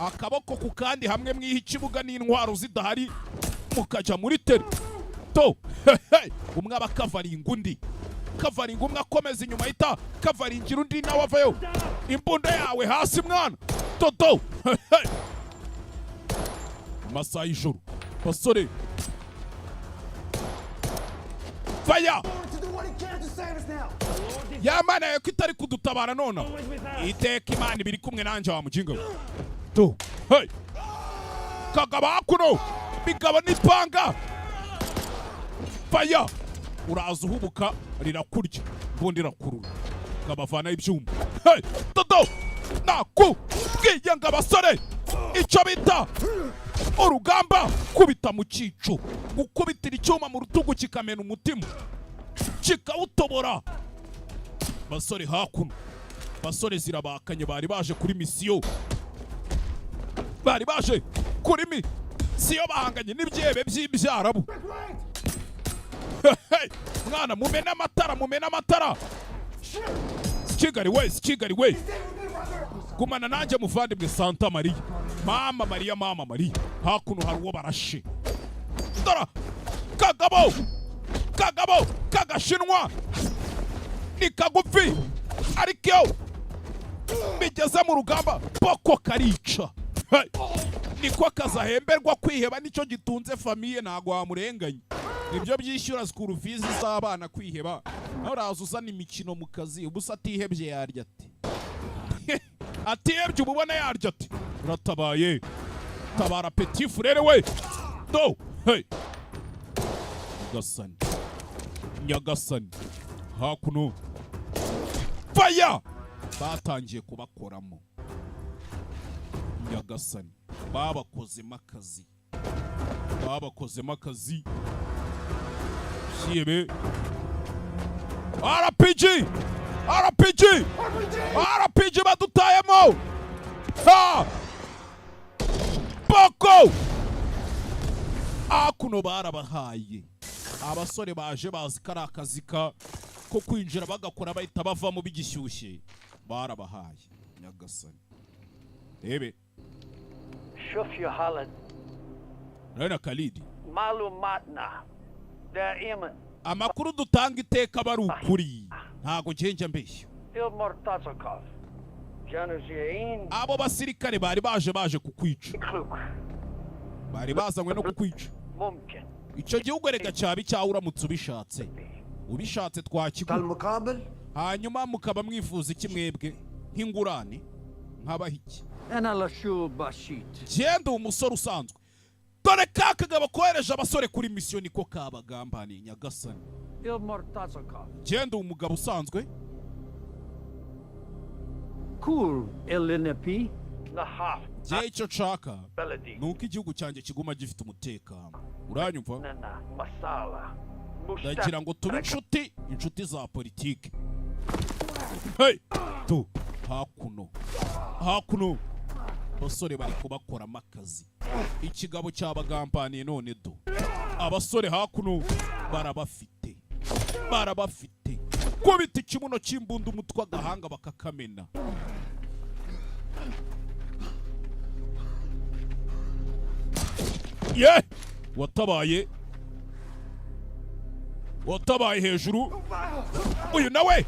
Speaker 1: Akaboko ku kandi hamwe mwiha ikibuga n'intwaro zidahari mukajya muri teri. Umwe aba kavaringa undi. Umwe akomeza inyuma ita kavaringira undi nawe avayo. Imbunda yawe hasi mwana. Masaha y'ijoro. Basore. Fire! Yamana yo kitari kudutabara nona. Iteka Imana biri kumwe nanje wa mujinga. Hey! Kagabo hakuno. Bigabo n'ipanga. Fire! Uraza uhubuka rirakurya. Bundi rakurura. Ngabavana ibyuma. Hey! Naku! Bwiye ngabasore. Icyo bita urugamba kubita mu cyico. Gukubitira icyuma mu rutugu kikamena umutima. Kikawutobora. Basore hakuno. Basore zirabakanye bari baje kuri misiyo. Bahanganye n'ibyebe by'ibyarabu. Mwana mumena amatara. Kigali we. Gumana nanjye muvandimwe Santa Maria. Mama Maria. Hakuno hari uwo barashe. Dora. Kagabo. Kagashinwa. Ni kagufi. Ariko bigeze mu rugamba boko karica. Niko kazahemberwa kwiheba nicyo gitunze famiye ntago wamurenganye. Nibyo byishyura school fees z'abana kwiheba. Uraza uzana imikino mu kazi ubusa atihebye yarya ati. Atihebye ububona yarya ati. Uratabaye. Tabara petit frere we. Hey. Nyagasani. Hakuno. Fire! Batangiye kubakoramo. Nyagasani. Babakozemo akazi. Siebe. RPG badutayemo. Ha! Boko! Akuno barabahaye. Abasore baje bazi kari akazi ko kwinjira bagakora bahita bavamo bigishyushye. Barabahaye. Nyagasani. Ebe.
Speaker 10: شوف يا خالد.
Speaker 1: Rena Khalid.
Speaker 10: معلوماتنا دائما.
Speaker 1: Amakuru dutanga iteka bari ukuri. Ntago ngenje mbeshyo.
Speaker 10: Mortazakov. Januzien.
Speaker 1: Abo basirikare bari baje kukwica. Bari bazanywe no kukwica.
Speaker 10: ممكن.
Speaker 1: Icyo gihugu rega cyabi cyawe uramutse ubishatse twakigura. Hanyuma mukaba mwifuza iki mwebwe nk'ingurane nk'abahiki. Genda umusore usanzwe. Dore Kagabo kohereje abasore kuri mission niko kabagambaniye Nyagasani. Genda umugabo usanzwe.
Speaker 10: Cool LNP.
Speaker 1: Je icyo nshaka nuko igihugu cyanjye kiguma gifite umutekano. Uranyumva? Ndagira ngo tube inshuti za politiki. Hey! Hakuno. Basore bari kubakoramo akazi. Ikigabo cyabagambaniye none abasore hakuno barabafite. Kubita ikibuno cy'imbunda umutwe agahanga bakakamena. ye watabaye hejuru uyu nawe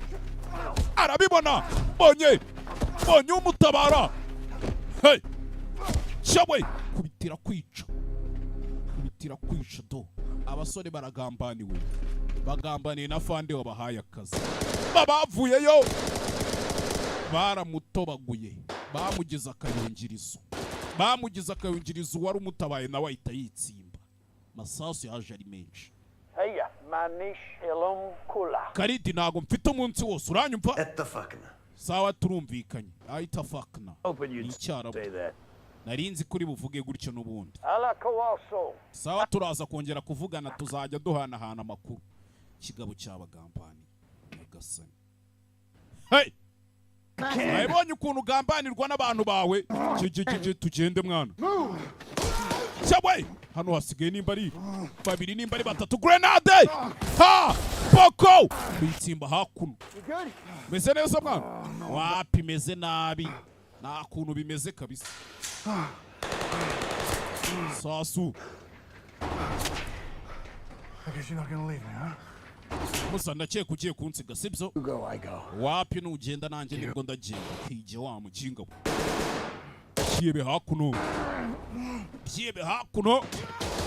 Speaker 1: arabibona bonye umutabara hey shawe kubitira kwica do abasore bagambaniwe na fande wabahaye akazi babavuyeyo baramutobaguye bamugize akayungirizo wari umutabaye nawe ahita yitsimba masasu yaje ari menshi Karidi ntago mfite umunsi wose uranyumva sawa turumvikanye ahita fakna icyarabu narinzi kuri buvuge gutyo n'ubundi sawa turaza kongera kuvugana tuzajya duhanahana amakuru kigabo cyabagambani nyagasani hey ayibonye ukuntu gambanirwa n'abantu bawe tugende mwana cyawe hano hasigaye nimba ari babiri nimba ari batatu grenade ha poko bitsimba hakuno meze neza mwana wapi meze nabi nta kuntu bimeze kabisa sasu musa ndakeka ugiye kunsiga sibyo wapi nugenda nanjye nibwo ndagenda kije wa mukinga byebe hakuno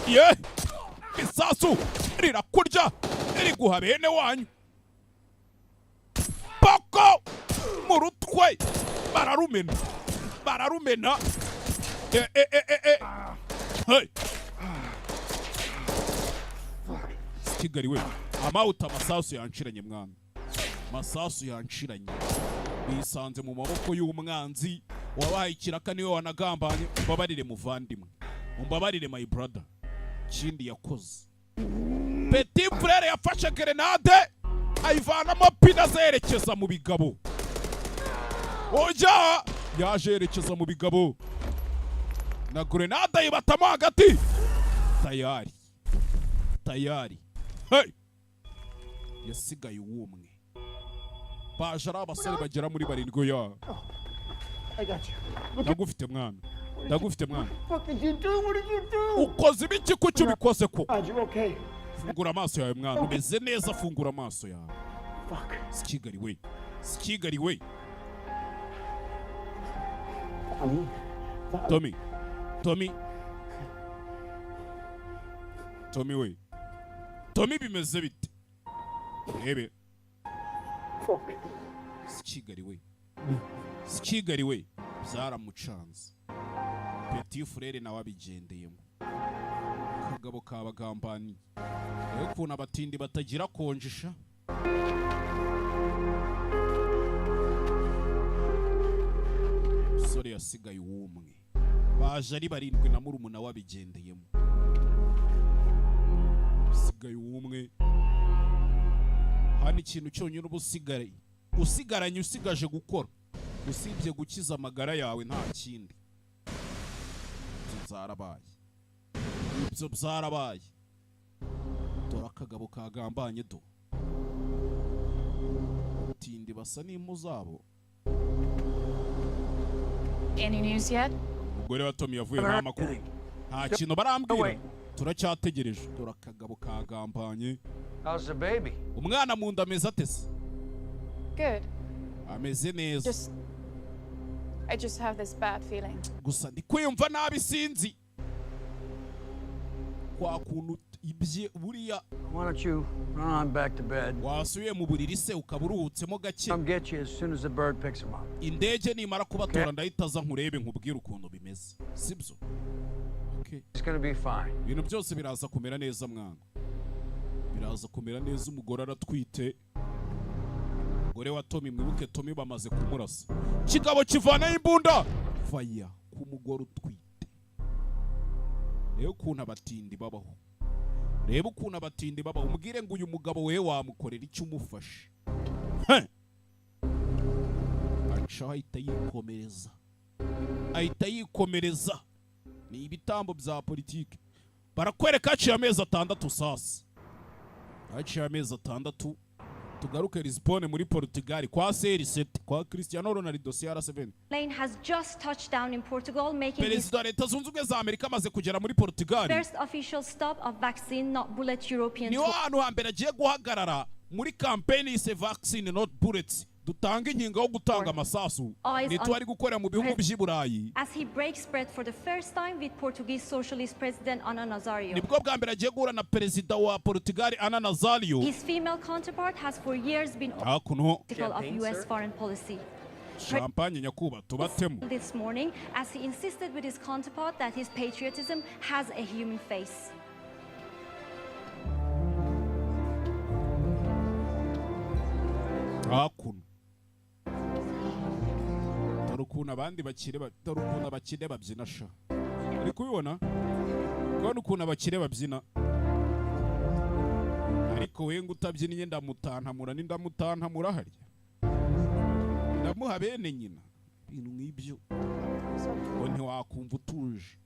Speaker 1: ye isasu rirakurya riguha bene wanyu poko murutwe bararumena hey Kigali we amauta masasu yanshiranye mwana masasu yanshiranye bisanze mu maboko y'umwanzi wabaye ikiraka niwe wanagambanye umbabarire muvandimwe umbabarire my brother kindi yakoze Petit frere yafashe grenade ayivanamo pina zerekeza mu bigabo oja yajerekeza mu bigabo na grenade yibatamo hagati tayari hey yasigaye uwumwe baje ari abasore bagera muri barindwi ya ndagufite mwana ukoze ibiki kucyo bikose ko fungura amaso yawe mwana umeze neza fungura amaso yawe Kigali we Tommy we Tommy bimeze bite ebe Kigali we byaramucanze Petit frere nawe abigendeyemo kagabo kabagambani ukuntu abatindi batagira konjisha sore yasigaye uwumwe baje ari barindwi na murumuna wabigendeyemo sigaye uwumwe hani ikintu cyonyine usigaranye usigaje gukora usibye gukiza amagara yawe nta kindi ibyo byarabaye dore akagabo kagambanye do tindi basa n'impu zabo
Speaker 8: Any news yet?
Speaker 1: umugore wa Tommy yavuye nta makuru nta kintu barambwira turacyategereje dore akagabo kagambanye
Speaker 10: How's the baby?
Speaker 1: umwana mu nda ameze atese
Speaker 8: Good.
Speaker 1: ameze neza
Speaker 8: I just have this bad feeling.
Speaker 1: gusa ndi kwiyumva nabi sinzi kwa kuntu ibye buriya
Speaker 10: Why don't you run on back to bed?
Speaker 1: wasubiye mu buriri se ukaburuhutsemo gake
Speaker 10: Come get you as soon as the bird picks him up.
Speaker 1: indege nimara kubatora ndahitaza nkurebe nkubwire ukuntu bimeze sibyo
Speaker 10: It's gonna be fine.
Speaker 1: ibintu byose biraza kumera neza mwana biraza kumera neza umugore aratwite umugore wa Tommy mwibuke Tommy bamaze kumurasa kigabo kivana imbunda faya ku mugore utwite reba ukuntu abatindi babaho umubwire ngo uyu mugabo we wamukorera icyo umufashe aca ahita yikomereza ni ibitambo bya politiki barakwereka haciye amezi 6 sasa haciye amezi 6 tugaruke Lisbonne muri Portugal kwa CR7 kwa Cristiano Ronaldo CR7.
Speaker 3: Lane has just touched down in Portugal, making his
Speaker 1: Perezida wa Leta Zunze Ubumwe za Amerika amaze kugera muri Portugal.
Speaker 3: first official stop of vaccine not bullet European
Speaker 1: Niho hantu hambere agiye guhagarara muri campaign ise vaccine not bullets. Dutanga inkingo yo gutanga amasasu. Nitwari gukorera mu bihugu by'i Burayi.
Speaker 3: as he breaks bread for the first time with Portuguese Socialist President Ana Nazario.
Speaker 1: Nibwo bwa mbere agiye guhura na perezida wa Portugal Ana Nazario.
Speaker 3: His female counterpart has for years been critical of US foreign policy.
Speaker 1: Champagne nyakuba tubatemo.
Speaker 3: This morning, as he insisted with his counterpart that his patriotism has a human face.
Speaker 1: Hakuno. Tarukuna abandi bakire babyina sha. Uri kubibona? Kubona ukuntu abakire babyina. Ariko we ngo utabyinnye ndamutantamura n'indamutantamura harya. Ndamuha bene nyina. Ibintu nk'ibyo. Ngo ntiwakumva utuje.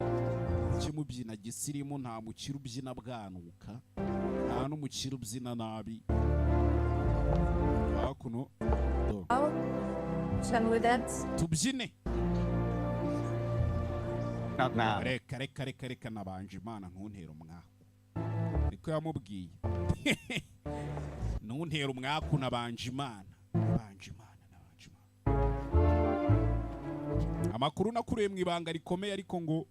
Speaker 1: Kimubyina gisirimu nta mukiro ubyina bwanuka. Nta n'umukiro ubyina nabi. Hakuno.
Speaker 8: Shall we dance?
Speaker 1: Tubyine.
Speaker 6: Not now.
Speaker 1: Reka nabanje Imana ntuntera umwaka. Niko yamubwiye. Ntuntera umwaka nabanje Imana. Nabanje Imana. Amakuru nakuriye mu ibanga rikomeye ariko ngo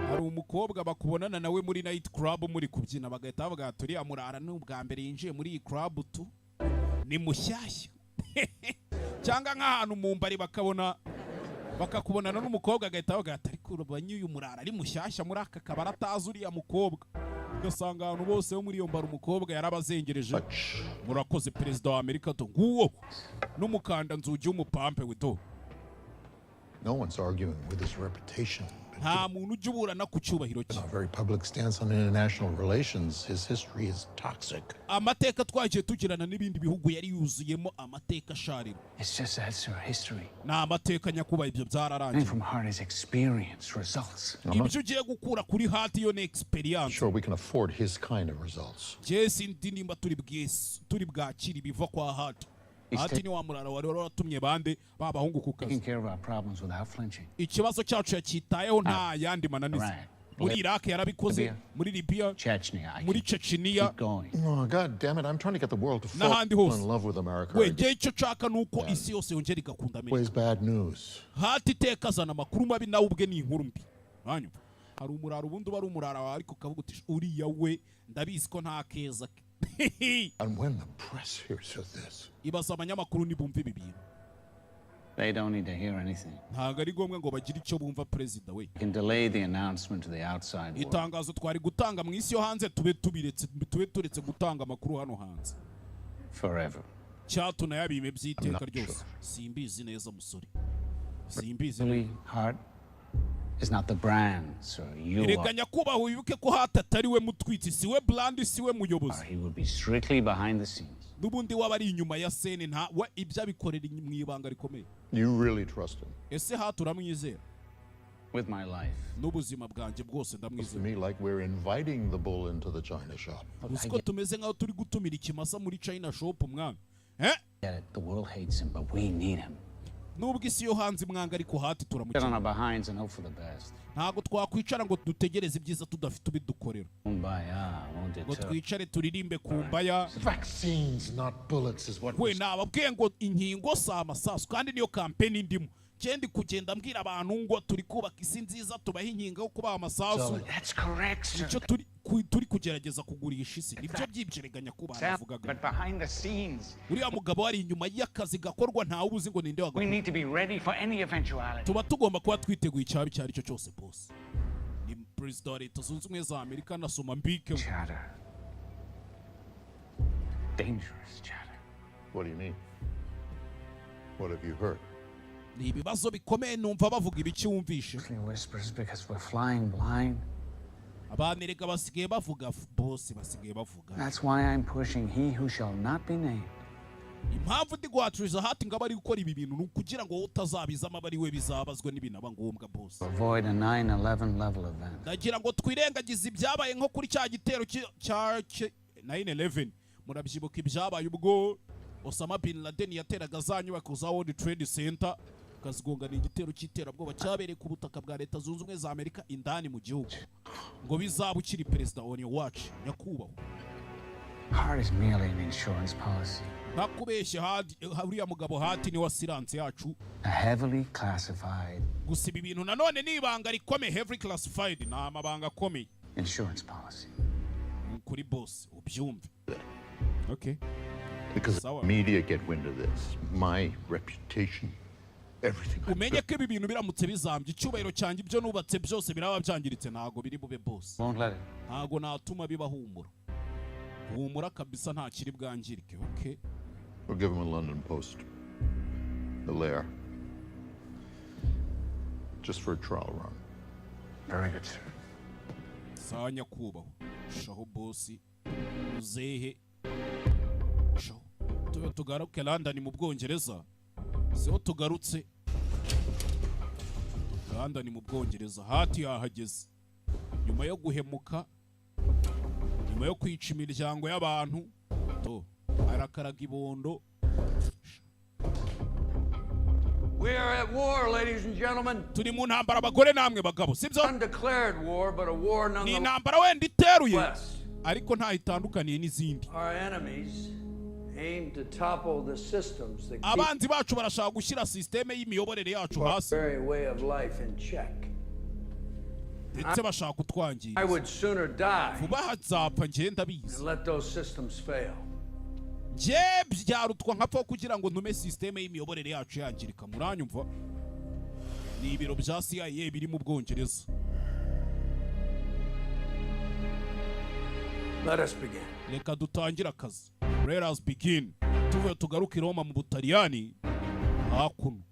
Speaker 1: hari umukobwa bakubonana nawe muri night club muri kubyina bagahita bavuga turi amurara n'ubwa mbere yinjiye muri iyi club tu ni mushyashya. Cyangwa nk'ahantu mu mbari bakakubonana n'umukobwa agahita bavuga ati ariko banyuye umurara ari mushyashya muri aka kabara atazi uriya mukobwa. Ugasanga abantu bose bo muri iyo mbara umukobwa yarabazengereje. Murakoze perezida wa Amerika to nguwo n'umukanda nzugi w'umupampe wito.
Speaker 4: No one's arguing with his reputation.
Speaker 1: Nta muntu ujya uburana ku cyubahiro cye.
Speaker 4: A very public stance on international relations. His history is toxic.
Speaker 1: Amateka twagiye tugirana n'ibindi bihugu yari yuzuyemo amateka sharira.
Speaker 10: It's just that's our history.
Speaker 1: Na amateka nyakuba ibyo byararangiye.
Speaker 10: From heart is experience results.
Speaker 1: Ibyo ugiye gukura kuri heart yo ne experience.
Speaker 4: Sure we can afford his kind of results.
Speaker 1: Jesi ndi nimba turi bwakiri biva kwa heart. Ati ni wa murara wari waratumye bande babahungu ku kazi. Ikibazo cyacu yakitayeho nta yandi mananiza. Muri Iraq yarabikoze, muri Libya, muri Chechnya.
Speaker 4: Oh God damn it, I'm trying to get the world to fall in love with America.
Speaker 1: We icyo chaka nuko isi yose yongera igakunda Amerika.
Speaker 4: Where's bad news?
Speaker 1: Hati tekazana makuru mabi nawe ubwe ni inkuru mbi. Hanyu. Hari umurara ubundi bari umurara ariko kavuga uti uriya we ndabizi ko nta keza.
Speaker 4: And when the press hears of this,
Speaker 1: ibaza abanyamakuru nibumva ibi bintu.
Speaker 10: They don't need to hear anything.
Speaker 1: Ntago ari ngombwa ngo bagire icyo bumva president we.
Speaker 10: You can delay the announcement to the outside world.
Speaker 1: Itangazo twari gutanga mu isi yo hanze tube turetse gutanga amakuru hano hanze.
Speaker 10: Forever.
Speaker 1: Cyatuna yabime byiteka ryose. Simbizi neza musore. Simbizi.
Speaker 10: Really hard. Is not the brand, sir. You are.
Speaker 1: Rekanya kuba wibuke ko hatatari we mutwitsi siwe brand siwe muyobozi.
Speaker 10: He will be strictly behind the scenes.
Speaker 1: Nubundi wabari inyuma ya scene nta we ibya bikorera mu ibanga rikomeye.
Speaker 4: You really trust him?
Speaker 1: Ese haturamwizera?
Speaker 10: With my life.
Speaker 1: N'ubuzima bwanjye bwose ndamwizera.
Speaker 4: To me like we're inviting the bull into the China shop.
Speaker 1: Usko tumeze nkaho turi gutumira ikimasa muri China shop mwana.
Speaker 10: The world hates him but we need him.
Speaker 1: Nubwo isi yo hanze mwanga ariko hati
Speaker 10: turamukira. On our behinds and hope for the best.
Speaker 1: Ntago twakwicara ngo dutegereze ibyiza tudafite ubidukorera. Ngo twicare turirimbe kumbaya.
Speaker 4: Vaccines not bullets is what
Speaker 1: we nababwiye ngo inkingo si amasasu kandi niyo campaign ndimo. Kendi kugenda mbwira abantu ngo turi kubaka isi nziza tubaha inkingo yo kubaha amasasu.
Speaker 10: That's correct, sir.
Speaker 1: Icyo turi kugerageza kugurisha isi nibyo byibyireganya kuba navugaga.
Speaker 10: But behind the scenes.
Speaker 1: Uriya mugabo ari inyuma y'akazi gakorwa nta ubuzi ngo ninde wagakora.
Speaker 10: We need to be ready for any eventuality.
Speaker 1: Tuba tugomba kuba twiteguye icyabi cyari cyo cyose boss. Ni President wa Leta Zunze Ubumwe za Amerika nasoma mbike.
Speaker 10: Chatter. Dangerous chatter.
Speaker 4: What do you mean? What have you heard?
Speaker 1: Ni ibibazo bikomeye numva bavuga ibiki wumvishe.
Speaker 10: Whispers because we're flying blind.
Speaker 1: Abanereka basigaye bavuga boss basigaye bavuga.
Speaker 10: That's why I'm pushing he who shall not be named.
Speaker 1: Impamvu ndi guhatiriza hati ngaba ari gukora ibi bintu nukugira ngo utazabizama bari we bizabazwe n'ibinaba ngombwa boss.
Speaker 10: Avoid a 9/11 level event.
Speaker 1: Ndagira ngo twirengagize ibyabaye nko kuri cya gitero cya 9/11 murabyibuka ibyabaye ubwo Osama Bin Laden yateraga za nyubako za World Trade Center kazigonga ni igitero cy'iterabwoba cyabereye ku butaka bwa Leta Zunze Ubumwe za Amerika indani mu gihugu ngo bizaba ukiri perezida on your watch nyakubahwa.
Speaker 12: Hard is merely an insurance policy.
Speaker 1: Nakubeshye hariya mugabo Hart ni wa silence yacu.
Speaker 12: A heavily classified.
Speaker 1: Gusa ibi bintu nanone ni ibanga rikomeye, heavily classified na amabanga akomeye.
Speaker 12: Insurance policy.
Speaker 1: Kuri boss ubyumve. Okay.
Speaker 4: Because the media get wind of this, my reputation, everything.
Speaker 1: Umenye ko ibi bintu biramutse bizambye icyubahiro cyanjye ibyo nubatse byose biraba byangiritse ntago biri bube boss.
Speaker 12: Won't let it.
Speaker 1: Ntago natuma bibahumura. Humura kabisa nta kiri bwangirike, okay?
Speaker 4: We'll give him a London Post. The Lair. Just for a trial run.
Speaker 12: Very good, sir.
Speaker 1: Sanya kubaho. Shaho bossi. Uzehe. Shaho. Tuve tugaruke London mu Bwongereza. Seho tugarutse. London mu Bwongereza. Hati yahageze. Nyuma yo guhemuka. Nyuma yo kwica imiryango y'abantu. To. Arakaraga ibondo.
Speaker 10: We are at war, ladies and gentlemen.
Speaker 1: Turi mu ntambara abagore namwe bagabo, sibyo?
Speaker 10: Undeclared war, but a war nonetheless.
Speaker 1: Ni ntambara wenda iteruye. Ariko nta itandukaniye n'izindi.
Speaker 10: Our enemies aim to topple the systems that
Speaker 1: abanzi bacu barashaka gushyira systeme y'imiyoborere yacu hasi.
Speaker 10: Very way of life in check.
Speaker 1: Ndetse bashaka kutwangiza.
Speaker 10: I would sooner die.
Speaker 1: Vuba hazapfa ngenda bizi.
Speaker 10: And let those systems fail.
Speaker 1: Je byarutwa nkapfa kugira ngo ntume systeme y'imiyoborere yacu yangirika. Muranyumva? Ni ibiro bya CIA biri mu Bwongereza.
Speaker 10: Let us begin.
Speaker 1: Reka dutangire akazi. Let us begin. Tuve tugaruke Roma mu Butaliyani. Hakuno.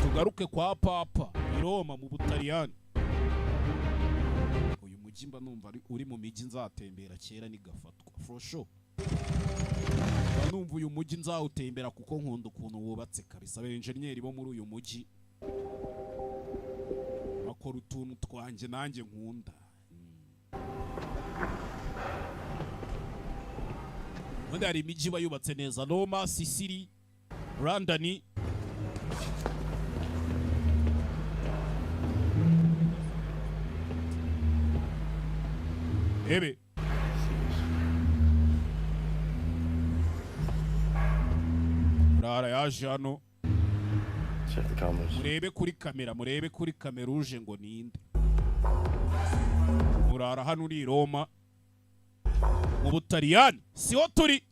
Speaker 1: Tugaruke kwa Papa i Roma mu Butaliyani. Uyu mujyi mba numva uri mu mijyi nzatembera kera nigafatwa. For sure. Numva uyu mujyi nzawutembera kuko nkunda ukuntu wubatse kabisa. Abenjeniyeri bo muri uyu mujyi bakora utuntu twanjye nanjye nkunda. Wenda hari imijyi bayubatse neza. Roma, Sicily, London. Ebe. Rara yaje hano. Murebe kuri kamera uje ngo ninde. Murara hano uri Roma. Mu Butaliyani siho turi.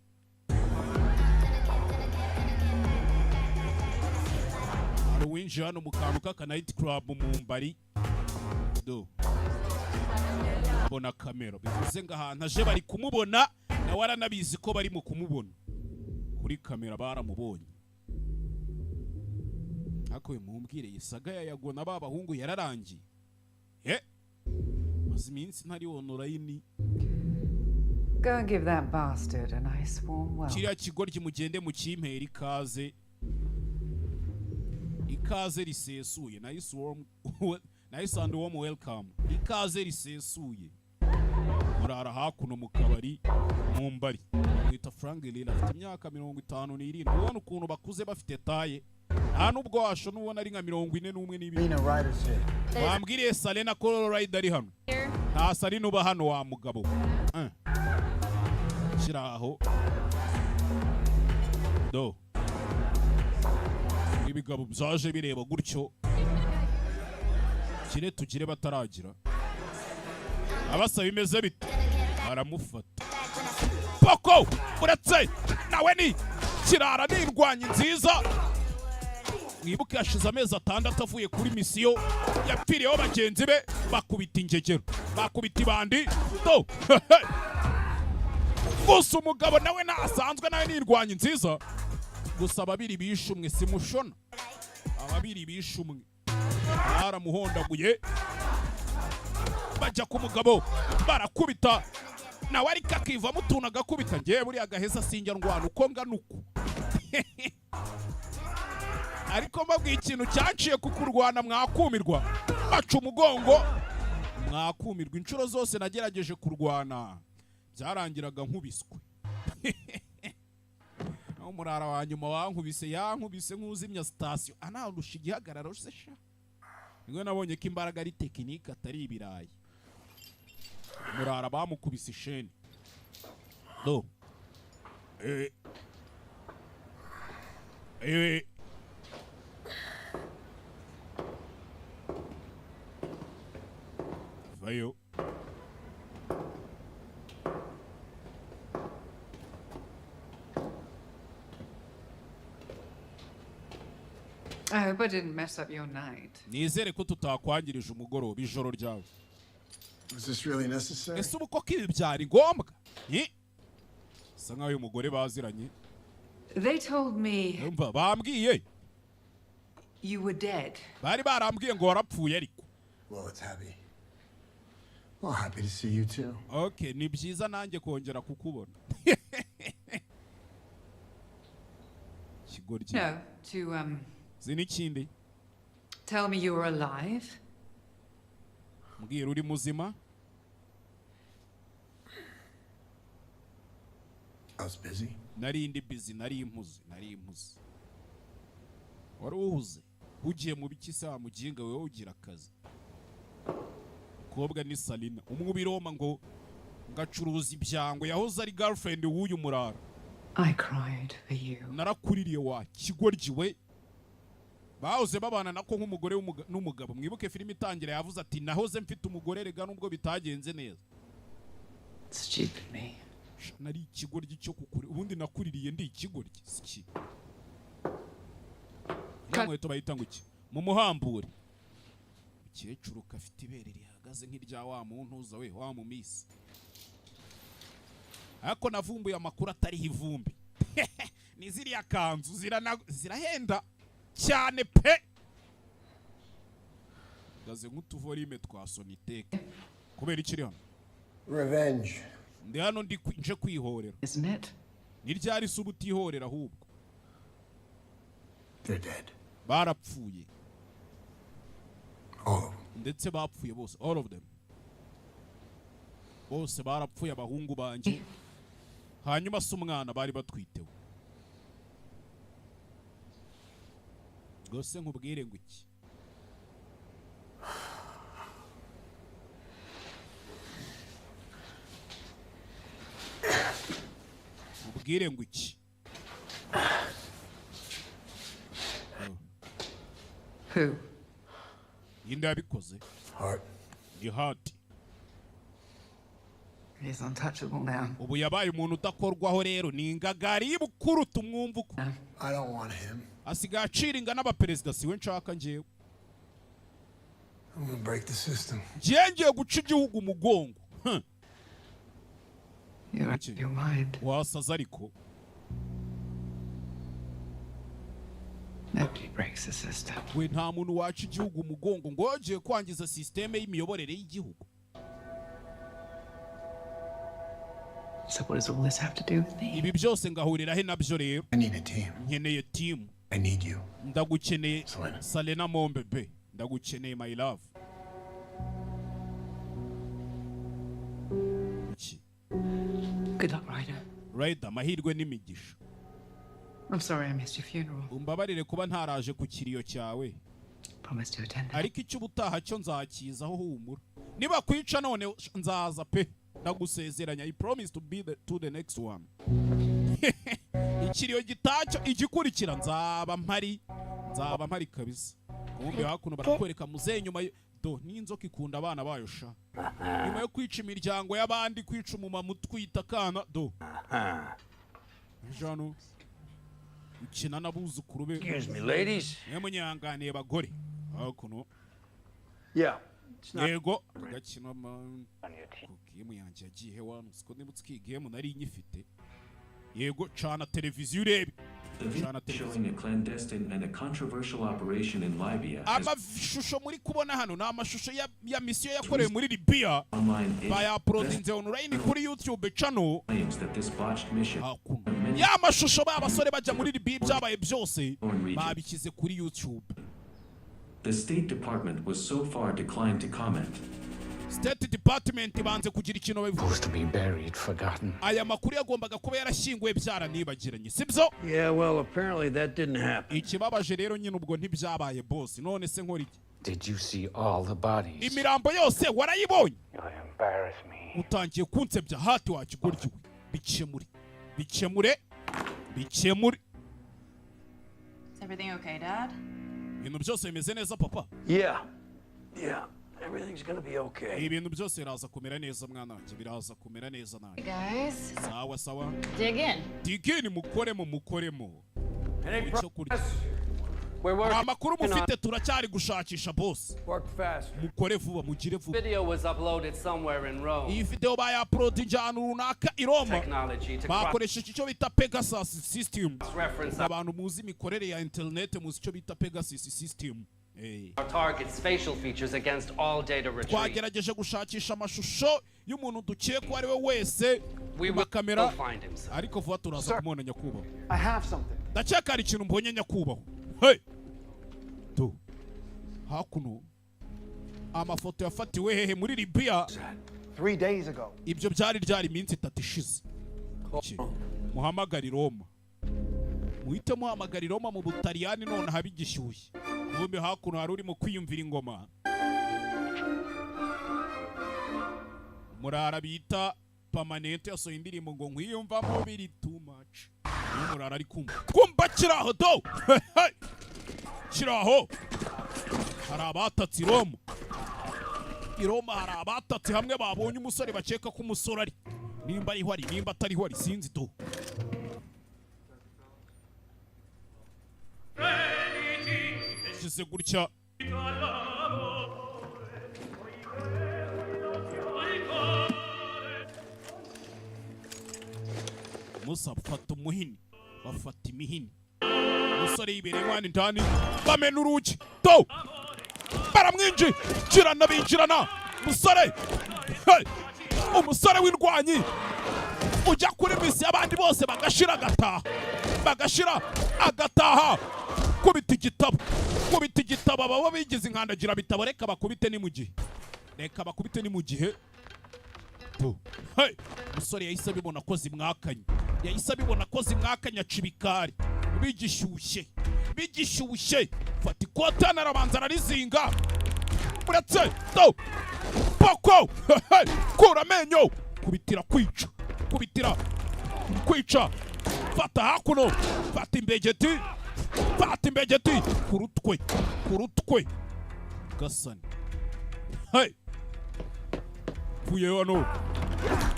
Speaker 1: Hari winjiye hano mu kantu k'aka night club mu Mbari. Do. Abona kamera bivuze ngo ahantu aje bari kumubona nawe aranabizi ko bari mu kumubona. Kuri kamera baramubonye. Ako mumbwire yisaga yayagona babahungu yararangiye. Maze iminsi ntari online.
Speaker 13: Go and give that bastard a nice warm welcome.
Speaker 1: Kiriya kigoryi mugende mu kimpera ikaze. Ikaze risesuye. Nice and warm welcome. Ikaze risesuye. Murara hakuno mu kabari mu Mbari. Wita Frank Lila afite imyaka 57. Ubona ukuntu bakuze bafite taye. Nta nubwo washo nubona ari nka 41 n'ibindi. Bambwiriye Salena ko Rider ari hano. Nta Salena uba hano wa mugabo. Shiraho. Do. Ibigabo byaje bireba gutyo. Kire tugire bataragira. Abasaba imeze bite. Baramufata. Poko! Uratse! Nawe ni kirara n'indwanyi nziza. Mwibuke yashize amezi 6 avuye kuri misiyo. Yapfiriyeho bagenzi be bakubita ingegero. Bakubita ibandi. Do. Gusa umugabo nawe nasanzwe nawe n'indwanyi nziza. Gusa ababiri bishumwe simushona. Ababiri bishumwe. Baramuhondaguye. Bajya ku mugabo barakubita. Nawe ari kakiva mutuna gakubita ngiye buri agaheza sinjya ndwana uko nganuko. Ariko mbabwiye ikintu cyanciye kukurwana mwakumirwa. Baca umugongo mwakumirwa. Inshuro zose nagerageje kurwana byarangiraga nkubiswe. naho murara wa nyuma wankubise yankubise nk'uzimya sitasiyo anarusha igihagararo se sha nibwo nabonye ko imbaraga ari tekinike atari ibirayi murara bamukubise isheni do vayo
Speaker 13: I hope I didn't mess up your night.
Speaker 1: Nizere ko tutakwangirije umugoroba ijoro ryawe.
Speaker 7: Is this really necessary?
Speaker 1: Ese ubu koko ibi byari ngombwa? Sa nkaho uyu mugore baziranye.
Speaker 13: They told me
Speaker 1: Umva bambwiye.
Speaker 13: You were dead.
Speaker 1: Bari barambwiye ngo warapfuye ariko.
Speaker 7: Well, it's happy. Well, happy to see you too.
Speaker 1: Okay, ni byiza nanjye kongera kukubona. Kigoryi.
Speaker 13: No, to
Speaker 1: Zinikindi.
Speaker 13: Tell me you were alive.
Speaker 1: Mbwira uri muzima?
Speaker 7: I was busy.
Speaker 1: Nari ndi busy, nari impuzi. Wari uhuze. Ugiye mu biki se wamuginga wewe ugira akazi. Kobwa ni Salina. Umwubiroma ngo ngacuruza ibyango yahoze ari girlfriend w'uyu murara.
Speaker 13: I cried for you.
Speaker 1: Narakuririye wa kigoryi we. Bahoze babana nako nk'umugore n'umugabo. Mwibuke filime itangira yavuze ati nahoze mfite umugore rega nubwo bitagenze neza.
Speaker 13: Stupid me.
Speaker 1: Nari ikigoryi cyo kukuri. Ubundi nakuririye ndi ikigoryi. Siki. Nkweto bayita ngo iki? Mu muhambure. Ukecuru kafite ibere rihagaze nk'irya wa muntu uza we wa mu misi. Ariko navumbuye amakuru atari ivumbi. Ni ziriya kanzu zirahenda cyane pe. Gaze nk'utuvorime twa Sonitec. Kubera ikiri hano?
Speaker 7: Revenge.
Speaker 1: Ndi hano nje kwihorera.
Speaker 13: Isn't it?
Speaker 1: Ni ryari se ubutihorera ahubwo?
Speaker 7: They're dead.
Speaker 1: Barapfuye.
Speaker 7: All of them.
Speaker 1: Ndetse bapfuye bose. All of them. Bose barapfuye abahungu banje. Hanyuma se umwana bari batwitewe. Gose nkubwire ngo iki? Nkubwire ngo iki?
Speaker 13: Who?
Speaker 1: Yinde yabikoze?
Speaker 7: Heart.
Speaker 1: Ni Heart.
Speaker 13: He's untouchable now.
Speaker 1: Ubu yabaye umuntu utakorwaho rero ni ingagari bukuru tumwumva uko.
Speaker 7: I don't want him.
Speaker 1: Asigaye aciringa n'abaperezida siwe nshaka njyewe.
Speaker 7: I'm gonna break the system.
Speaker 1: Ngiye guca igihugu umugongo.
Speaker 13: You're out of your mind.
Speaker 1: Wasaza ariko.
Speaker 13: Nobody breaks the system.
Speaker 1: We nta muntu waca igihugu umugongo ngo agiye kwangiza systeme y'imiyoborere y'igihugu.
Speaker 13: So what does all this have to do with me?
Speaker 1: Ibi byose ngahurira he nabyo rero.
Speaker 7: I need a team.
Speaker 1: Nkeneye team.
Speaker 7: I need you.
Speaker 1: Ndagukeneye Salena Mombebe. Ndagukeneye my love.
Speaker 13: Good luck, Ryder.
Speaker 1: Ryder, mahirwe n'imigisha.
Speaker 13: I'm sorry I missed your funeral.
Speaker 1: Umbabarire kuba ntaraje ku kiriyo cyawe.
Speaker 13: Promise to attend.
Speaker 1: Ariko icyo ubutaha cyo nzakizaho humura. Niba kwica none nzaza pe. Ndagusezeranya. I promise to be to the next one. Ikiriyo gitacyo igikurikira nzaba mpari kabisa. Kumbe hakuno barakwereka muze nyuma do n'inzoka ikunda abana bayo sha. Nyuma yo kwica imiryango y'abandi kwica umumama utwita kana do. Jano. Ukina nabuzukuru be.
Speaker 10: Excuse me, ladies.
Speaker 1: Nyamunyanganiye bagore. Hakuno.
Speaker 10: Yeah.
Speaker 1: Yego gakino game yanjye yagiye wano siko nibutse ki game nari nyifite. Yego cana televiziyo urebe.
Speaker 14: Showing a clandestine and a controversial operation in Libya.
Speaker 1: Amashusho muri kubona hano na amashusho ya mission yakorewe muri Libya. Baya uploadinze online kuri YouTube channel.
Speaker 14: That this botched mission.
Speaker 1: Ya amashusho babasore baje muri Libya byabaye byose babikize kuri YouTube.
Speaker 14: The State Department was so far declined to comment.
Speaker 1: State Department banze kugira ikintu
Speaker 12: Supposed to be buried, forgotten.
Speaker 1: aya makuru yagombaga kuba yarashyinguwe byaranibagiranye sibyo?
Speaker 10: Yeah, well, apparently that didn't happen.
Speaker 1: Ikibabaje rero nyine ubwo ntibyabaye boss. None se nkora iki?
Speaker 12: Did you see all the bodies?
Speaker 1: Imirambo yose warayibonye?
Speaker 12: You embarrass me.
Speaker 1: Utangiye kunsebya hati wakigoryo. Bikemure.
Speaker 15: Is everything okay, Dad?
Speaker 1: Ibintu byose bimeze neza papa?
Speaker 10: Yeah. Everything's gonna be okay.
Speaker 1: Ibintu byose biraza kumera neza mwana wanjye, biraza kumera neza nawe.
Speaker 15: Guys.
Speaker 1: Sawa.
Speaker 15: Dig in.
Speaker 1: Dig in mukoremo.
Speaker 10: Any progress?
Speaker 1: Amakuru mufite turacyari gushakisha boss.
Speaker 10: Work fast.
Speaker 1: Mukore vuba, mugire vuba.
Speaker 16: Video was uploaded somewhere in Rome.
Speaker 1: Iyi video baya-uploadinga ahantu runaka i Roma. Bakoresheje icyo bita Pegasus system. Abantu muzi imikorere ya internet muzi icyo bita Pegasus system.
Speaker 16: Our target's facial features against all data retrieved.
Speaker 1: Twagerageje gushakisha amashusho y'umuntu dukeka ari we wese ku kamera, ariko vuba turaza kumubona nyakubahwa.
Speaker 9: I have something.
Speaker 1: Ndakeka hari ikintu mbonye nyakubahwa. Hey! Hakuno amafoto yafatiwe hehe muri Libya
Speaker 9: 3 days ago.
Speaker 1: Ibyo byari iminsi 3 ishize. Muhamagara Roma. Muhite muhamagara Roma mu Butaliyani none habigishyushye. Bombe hakuno hari urimo kwiyumvira ingoma. Murara bita Permanente yasohoye indirimbo ngo nkwiyumvamo biri too much. Murara ari kumva kiraho do. Kiraho. Hari abatatse i Roma hari abatatse hamwe babonye umusore bakeka ko umusore ari nimba ariho ari nimba atariho ari sinzi do. Kise gutya Musa bafata umuhini bafata imihini umusore yibereye mwani ndani bamena urugi do baramwinjirana binjirana umusore w'indwanyi ujya kuri misi y'abandi bose bagashira agataha kubita igitabo baba bigize inkandagira bitabo reka bakubite ni mu gihe umusore yahise abibona ko zimwakanye acibikari bigishyushye fata ikota narabanza ararizinga uretse poko kura amenyo kubitira kwica fata hakuno fata imbegeti kurutwe gasani vuye hano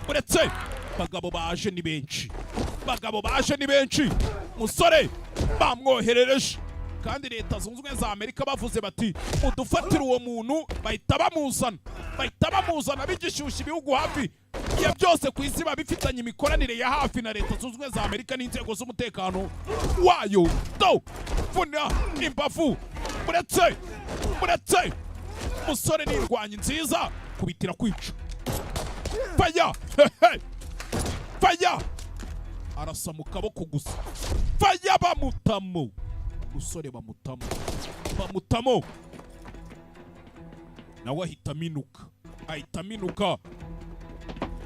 Speaker 1: uretse bagabo baje ni benshi musore bamwoherereje kandi leta zunze ubumwe za Amerika bavuze bati udufatira uwo muntu bahita bamuzana bigishyushya ibihugu hafi ya byose ku isi babifitanye imikoranire ya hafi na leta zunze ubumwe za Amerika n'inzego z'umutekano wayo do vuna imbavu uretse musore n'indwanyi nziza kubitira kwica faya arasa mu kaboko gusa faya bamutamo musore bamutamo nawe ahita aminuka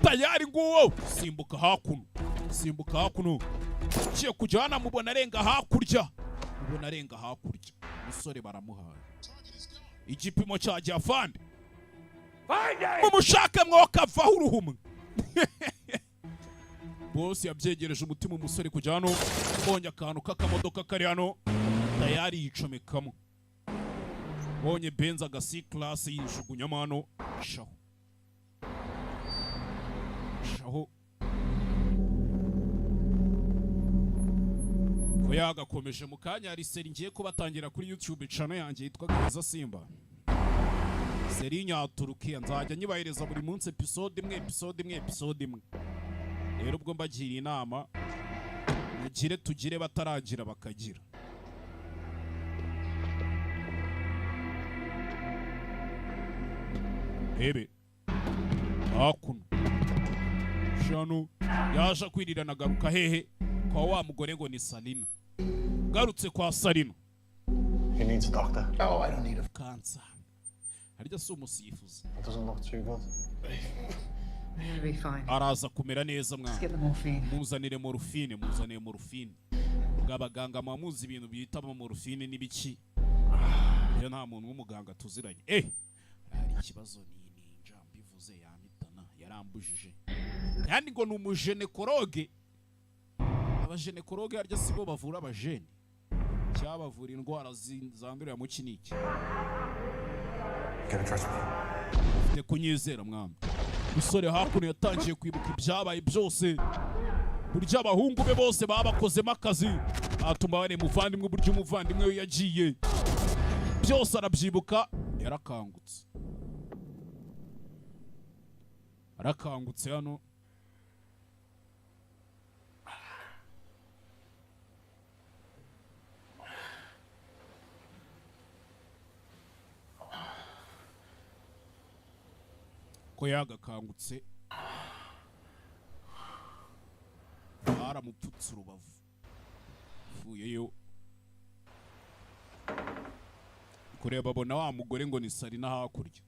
Speaker 1: tayari nguwo simbuka hakuno ugiye kujya mubona arenga hakurya musore baramuhaye igipimo cya Jafande mumushake mwokavaho uruhumwe bose yabyegereje umutima umusore kujya hano bonye akantu k'akamodoka kari hano tayari yicomekamo bonye Benz agasi class yishugunyamo hano shaho ko yagakomeje mu kanya hari seri ngiye kubatangira kuri YouTube channel yanjye yitwa Geza Simba seri nyaturukiya nzajya nyibahereza buri munsi episode imwe rero ubwo mbagira inama tugire bataragira bakagira ebe hakuno shano yaje kwirira nagaruka hehe kwa wa mugore ngo ni Salina garutse kwa Salina.
Speaker 9: He needs a doctor.
Speaker 1: Oh, I don't need a cancer. harya si umusifuzi.
Speaker 11: It doesn't look too good.
Speaker 13: You'll be fine.
Speaker 1: Araza kumera neza
Speaker 13: Let's get the
Speaker 1: mwana.
Speaker 13: morphine.
Speaker 1: Muzanire morphine. Bw'abaganga muzi ibintu bita morphine n'ibiki. Iyo nta muntu w'umuganga tuziranye. Hari ikibazo ninja mbivuze yamitana yarambujije. Kandi ngo ni umujenekologe. Abajenekologe harya sibo bavura abajene. Cyabavura indwara zandurira mu kiniki.
Speaker 11: Can trust me.
Speaker 1: Ufite kunyizera mwana. Musore hakuno yatangiye kwibuka ibyabaye byose. Burya abahungu be bose babakozemo akazi. Atuma bane muvandimwe buryo umuvandimwe we yagiye. Byose arabyibuka yarakangutse. Arakangutse hano. Ko yagakangutse baramupfutse urubavu vuyeyo kureba abona wa mugore ngo ni Sarina hakurya.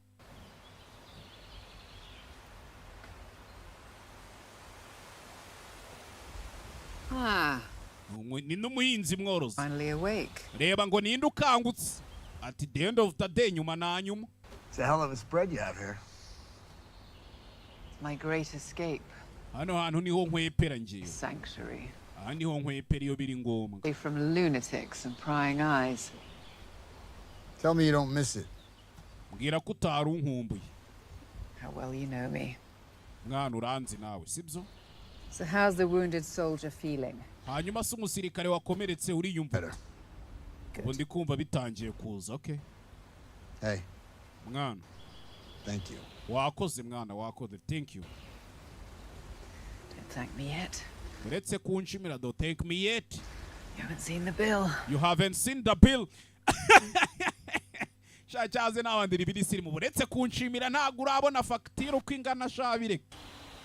Speaker 1: Ni n'umuhinzi mworozi.
Speaker 13: Finally awake.
Speaker 1: Reba ngo ninde ukangutse at the end of the day nyuma na nyuma.
Speaker 9: It's a hell of a spread you have here.
Speaker 13: My great escape.
Speaker 1: Hano hantu niho nkwepera ngiye.
Speaker 13: Sanctuary.
Speaker 1: Aha niho nkwepera iyo biri ngombwa.
Speaker 13: Away from lunatics and prying eyes.
Speaker 9: Tell me you don't miss it.
Speaker 1: Mbwira ko utari unkumbuye.
Speaker 13: How well you know me.
Speaker 1: Mwana uranzi nawe sibyo?
Speaker 13: So how's the wounded soldier feeling?
Speaker 1: Hanyuma se umusirikare wakomeretse uriyumva. Ubundi kumva bitangiye kuza, okay?
Speaker 9: Hey.
Speaker 1: Mwana.
Speaker 9: Thank you.
Speaker 1: Wakoze mwana wakoze. Thank you.
Speaker 13: Don't thank me yet.
Speaker 1: Uretse kunshimira don't thank me yet.
Speaker 13: You haven't seen the bill.
Speaker 1: You haven't seen the bill. Shachaze n'abandi ribiri siri mu buretse kunshimira ntago urabona facture uko ingana shabire.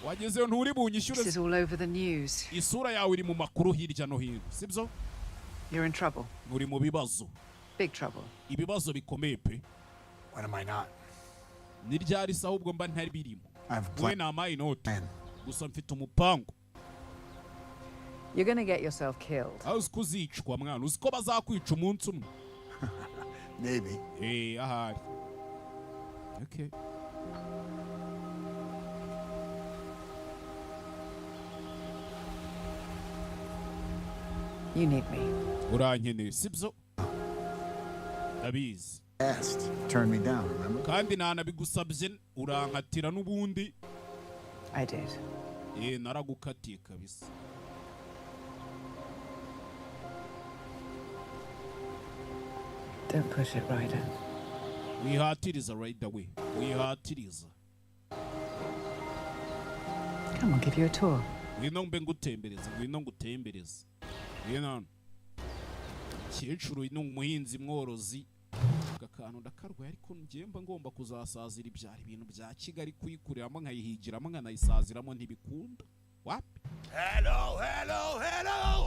Speaker 1: Wagezeyo nturi bunyishyure.
Speaker 13: This is all over the news.
Speaker 1: Isura yawe iri mu makuru hirya no hino, sibyo?
Speaker 13: You're in trouble.
Speaker 1: Uri mu bibazo.
Speaker 13: Big trouble.
Speaker 1: Ibibazo bikomeye pe.
Speaker 9: When am I not?
Speaker 1: Ni ryari se ahubwo mba ntari birimo. When am I not? Gusa mfite umupango.
Speaker 13: You're gonna get yourself killed.
Speaker 1: Aho kuzicwa mwana, uziko bazakwica umunsi umwe.
Speaker 9: Maybe.
Speaker 1: Ahari. Okay.
Speaker 13: You need me.
Speaker 1: Urankeneye sibyo? Abizi.
Speaker 9: Turn me down, remember?
Speaker 1: Kandi nanabigusabye urankatira n'ubundi.
Speaker 13: I did.
Speaker 1: Naragukatiye kabisa.
Speaker 13: Don't push it, Ryder.
Speaker 1: Wihatiriza right away. Wihatiriza.
Speaker 13: Come on, give you a tour.
Speaker 1: Ngwino mbe ngutembereza, ngwino ngutembereza. Ngwino. Cyecuru ni umuhinzi mworozi. Gakantu ndakarwaye ariko ngemba ngomba kuzasazira ibyari ibintu bya Kigali kuyikuriramo nkayihigiramo nkanayisaziramo ntibikunda. Wapi?
Speaker 9: Hello.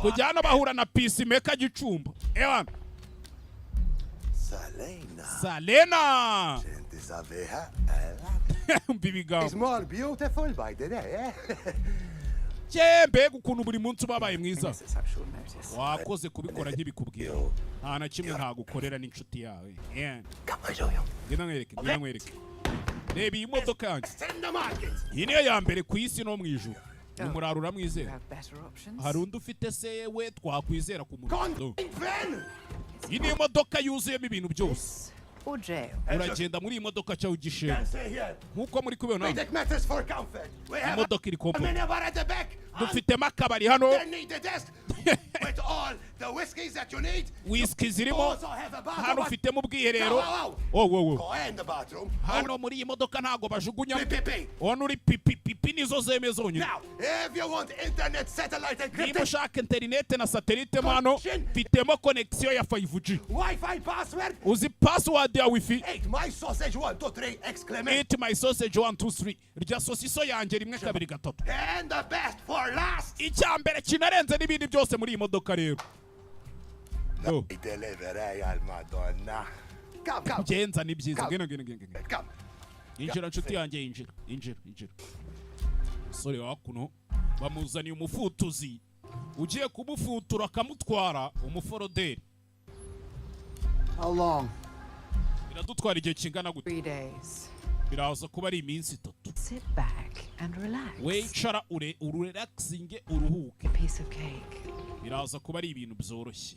Speaker 1: Kujyana bahura na peacemaker Gicumba. Ewan. Salena.
Speaker 9: It's more beautiful by the day, eh?
Speaker 1: Mbega ukuntu buri munsi ubabaye mwiza. Wakoze kubikora nk'ibikubwira. Nta na kimwe ntagukorera n'inshuti yawe. Ngena nkwereke. Reba iyi modoka yanjye. Iyi niyo ya mbere ku isi no mu ijuru. Umurarura mwizera. Hari undi ufite se we twakwizera ku murundo. Iyi ni imodoka yuzuyemo ibintu byose. Uragenda muri iyi modoka cyawe ugishenga. Nkuko muri kubibona. Imodoka iri kompo. Dufitemo akabari hano. Whisky zirimo. Hano ufitemo ubwiherero. Hano muri iyi modoka ntago bajugunya. Hano uri pipi nizo zeme zonyine. Niba ushaka interinete na satelite mano, mfitemo connection ya 5G. Uzi password ya wifi. Eat my sausage 1 2 3. Rya sosiso yanjye rimwe kabiri gatatu.
Speaker 9: And the best for last.
Speaker 1: Icyambere kinarenze n'ibindi byose muri iyi modoka rero. Genza ni byiza. Ngena. Injira nshuti yanjye injira. Sore wakuno bamuzaniye umufutuzi. Ugiye kumufutura akamutwara umuforoderi.
Speaker 9: How long?
Speaker 1: Biradutwara igihe kingana gute?
Speaker 13: 3 days.
Speaker 1: Biraza kuba ari iminsi 3.
Speaker 13: Sit back and relax.
Speaker 1: Wicara urelaxinge uruhuke.
Speaker 13: A piece of cake.
Speaker 1: Biraza kuba ari ibintu byoroshye.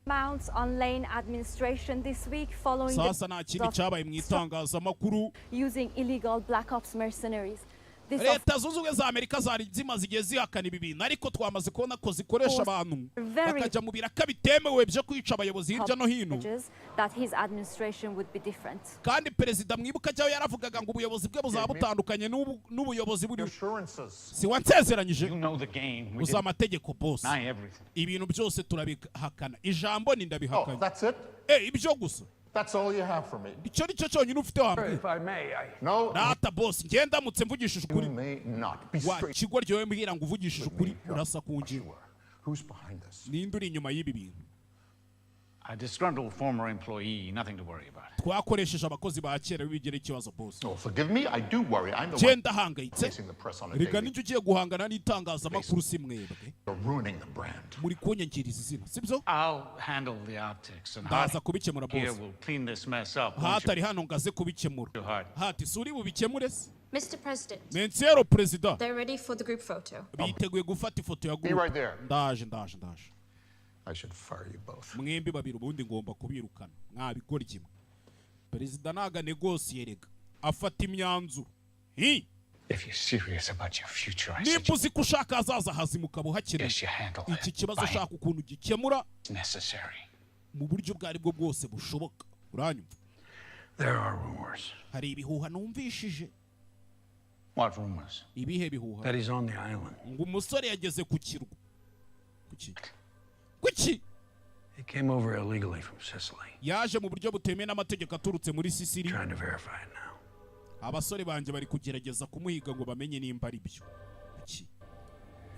Speaker 3: Mounts on Lane administration this week following
Speaker 1: Sasa nta kindi cyabaye mu itangazamakuru
Speaker 3: using illegal black ops mercenaries.
Speaker 1: Leta zunze ubumwe za Amerika zari zimaze igihe zihakana ibi bintu ariko twamaze kubona ko zikoresha abantu bakajya mu biraka bitemewe byo kwica abayobozi hirya no hino.
Speaker 3: That his administration would be different.
Speaker 1: Kandi perezida mwibuka cyaho yaravugaga ngo ubuyobozi bwe buzaba butandukanye n'ubuyobozi buri. Si wansezeranyije uza amategeko boss. Ibintu byose turabihakana. Ijambo ni ndabihakana.
Speaker 4: That's it?
Speaker 1: Ibyo gusa.
Speaker 4: That's all you have for me.
Speaker 1: Icyo nicyo cyonyine ufite wambwira.
Speaker 10: If I may,
Speaker 4: No.
Speaker 1: Data boss, ngenda mutse mvugishije ukuri.
Speaker 4: You may not be
Speaker 1: Wa
Speaker 4: straight.
Speaker 1: kigo ryowe mbwira ngo uvugishije ukuri urasa kunjira.
Speaker 9: Who's behind this?
Speaker 1: Ninde uri inyuma y'ibi bintu?
Speaker 12: A disgruntled former employee, nothing to worry about.
Speaker 1: Twakoresheje abakozi ba kera bigera ikibazo boss.
Speaker 4: Oh, forgive me, I do worry. I'm the one
Speaker 1: Genda hangayitse.
Speaker 4: facing the press on a
Speaker 1: Reka
Speaker 4: daily.
Speaker 1: n'icyo ugiye guhangana n'itangazamakuru si mwebwe.
Speaker 4: You're ruining the brand.
Speaker 1: Muri kunyangiriza izina, sibyo?
Speaker 12: I'll handle the optics, and
Speaker 1: Ndaza kubikemura
Speaker 12: here
Speaker 1: boss.
Speaker 12: will clean this mess up. won't
Speaker 1: Hatari
Speaker 12: you?
Speaker 1: hano ngaze kubikemura. Hati suri bubikemure se?
Speaker 17: Mr. President,
Speaker 1: Mensiero President.
Speaker 17: they're ready for the group photo.
Speaker 1: Biteguye gufata ifoto ya
Speaker 4: Be
Speaker 1: group.
Speaker 4: right there.
Speaker 1: Ndaje.
Speaker 4: I should fire you both.
Speaker 1: Mwembi babiri ubundi ngomba kubirukana. Mwabikora kimwe. Perezida naga negotiate rega. Afata imyanzuro.
Speaker 12: If you're serious about your future, I
Speaker 1: Nimba uzi ko ushaka hazaza hazimuka buhakeneye.
Speaker 12: Yes, you handle
Speaker 1: Iki
Speaker 12: it
Speaker 1: kibazo
Speaker 12: by
Speaker 1: ushaka ukuntu gikemura
Speaker 12: necessary.
Speaker 1: mu buryo bwari bwo bwose bushoboka. Uranyumva?
Speaker 10: There are rumors.
Speaker 1: Hari ibihuha numvishije.
Speaker 12: What rumors?
Speaker 1: Ibihe bihuha?
Speaker 10: That he's on the island.
Speaker 1: Ngo umusore yageze ku kirwa. Kuki?
Speaker 10: He came over illegally from Sicily.
Speaker 1: Yaje mu buryo butemewe n'amategeko aturutse muri Sicily.
Speaker 10: Trying to verify it now.
Speaker 1: Abasore banje bari kugerageza kumuhiga ngo bamenye nimba ari byo. Kuki?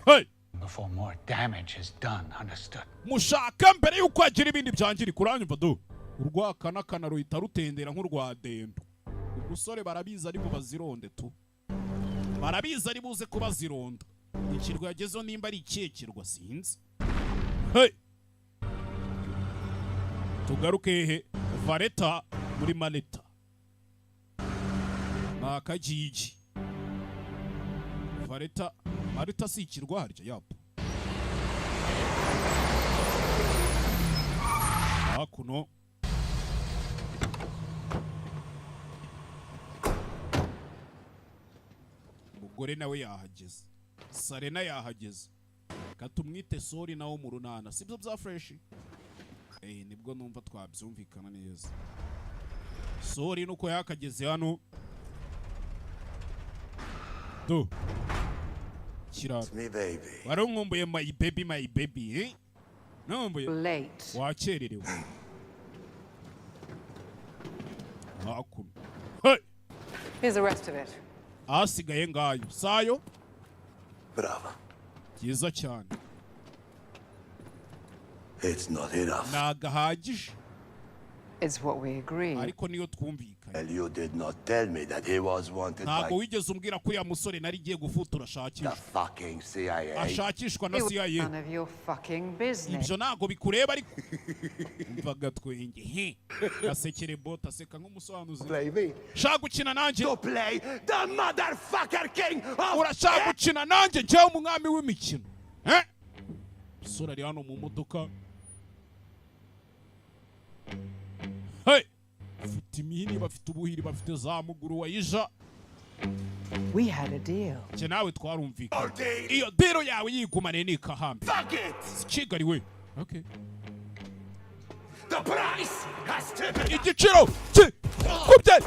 Speaker 1: Hey!
Speaker 12: Before more damage is done, understood?
Speaker 1: Mushaka mbere yuko agira ibindi byangiri kuranyumva do. Urwakana ruhita rutendera nk'urwa dendo. Ubusore barabiza ari bubazironde tu. Barabiza ari buze kubazironda. Ikirwa yagezo nimba ari ikekirwa sinzi. Hey! Tugaruke he Vareta muri Maleta. Nakajiji. Vareta Maleta si ikirwa harya yapo. Hakuno umugore nawe yahageze. Sarena yahageze. Katumwite Sori nawo mu runana. Sibyo bya fresh? Nibwo numva twabyumvikana neza. Sori nuko yakageze hano. Do. Kiraro.
Speaker 9: Me baby.
Speaker 1: Waronkumbuye my baby, eh? Nombuye.
Speaker 13: Late.
Speaker 1: Wakererewe. Hakuno. Hey!
Speaker 13: Here's the rest of it.
Speaker 1: Asigaye ngayo. Sayo?
Speaker 9: Bravo.
Speaker 1: Byiza cyane.
Speaker 9: It's not enough.
Speaker 1: Nagahagije.
Speaker 13: It's what we agreed.
Speaker 1: Ariko niyo twumvikanye.
Speaker 9: And you did not tell me that he was wanted
Speaker 1: Ntago
Speaker 9: by
Speaker 1: wigeze umbwira ko ya musore nari giye gufutura
Speaker 9: the
Speaker 1: ashakishwa.
Speaker 9: fucking CIA.
Speaker 1: Ashakishwa na
Speaker 13: It was
Speaker 1: CIA.
Speaker 13: none of your fucking business.
Speaker 1: Ibyo nago bikureba ariko. Mvaga twenge. Gasekere bota seka nk'umusobanuzi.
Speaker 9: Play me.
Speaker 1: Shaka gukina nanjye.
Speaker 9: To play the motherfucker king of
Speaker 1: Urashaka gukina nanjye njyewe umwami w'imikino. Sura ari hano mu modoka. Hey! Bafite imihini, bafite ubuhiri, bafite za muguru wayija.
Speaker 13: We had a deal.
Speaker 1: Cye nawe twarumvikana. Iyo deal yawe yigumane nikahambe.
Speaker 9: Fuck it!
Speaker 1: Kigali we. Okay.
Speaker 9: The price has to be
Speaker 1: Igiciro kubye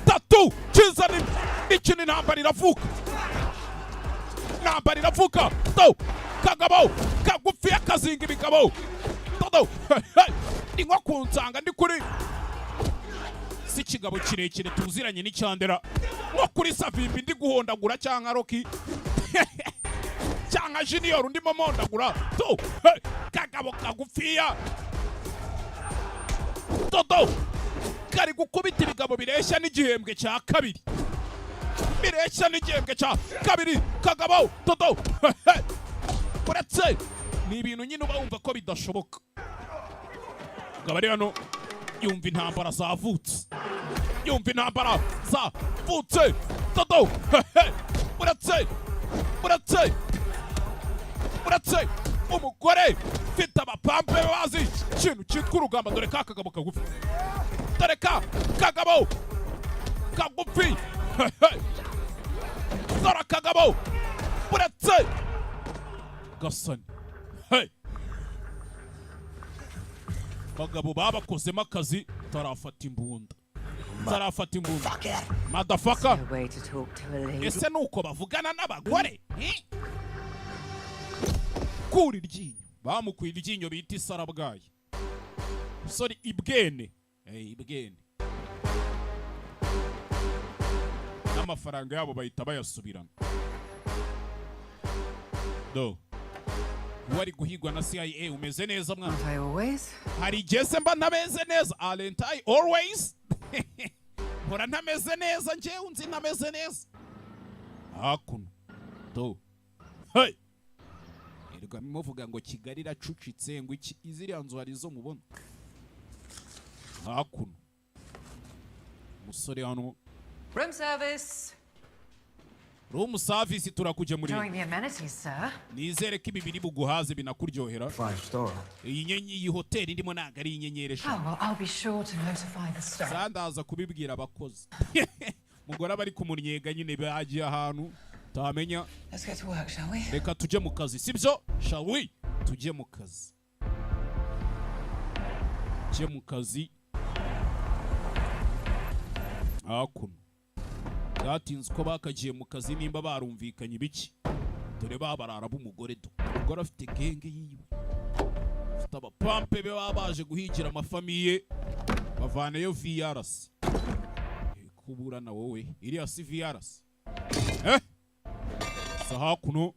Speaker 1: tatu kizana ikini intambara iravuka. Intambara iravuka. To kagabo kagufi akazinga ibigabo. Todo. Ni nko kunsanga ndi kuri si kigabo kirekire tuziranye n'icyandera nko kuri Savimbi ndi guhondagura cyangwa Roki cyangwa junior ndimo mondagura to hey, kagabo kagufiya toto kari gukubita ibigabo bireshya n'igihembwe cya kabiri bireshya n'igihembwe cya kabiri kagabo toto uretse ni ibintu nyine uba wumva ko bidashoboka ukaba ari hano yumva intambara zavutse yumva intambara zavutse toto uretse umugore ufite abapampe bazi ikintu cyitwa urugamba dore ka kagabo kagufi dore ka kagabo kagufi dore kagabo uretse gasani bagabo babakozemo akazi tarafata imbunda madafaka ese nuko bavugana n'abagore kuri iryinyo bamukuye iryinyo bita isarabwayi sorry ibwene ibwene n'amafaranga yabo bahita bayasubirana do wari guhigwa na CIA umeze neza mwana hari igeze mba ntameze neza aren't I always hora ntameze neza njyewe nzi ntameze neza hakuno do hey erega muvuga ngo Kigali iracucitse ngo iki iziriya nzu hari zo mubona hakuno musore hano
Speaker 13: room service
Speaker 1: room service turakuje muri
Speaker 13: enjoying the amenities sir
Speaker 1: nizere ko ibi biri buguhaze binakuryohera
Speaker 12: 5-star
Speaker 1: iyi hoteli ndimo naga ari inyenyeri
Speaker 13: oh well I'll be sure to notify the staff
Speaker 1: sandaza kubibwira abakozi mugora bari kumunyega nyine bagiye ahantu tamenya
Speaker 13: let's get to work shall we
Speaker 1: reka tuje mu kazi sibyo shall we tuje mu kazi hakuno yatinze ko bakagiye mu kazi nimba barumvikanye ibiki dore babarara b'umugore do umugore afite genge yiwe afite abapampe be babaje guhigira amafamiye bavaneyo VRS kubura na wowe iriya si VRS hakuno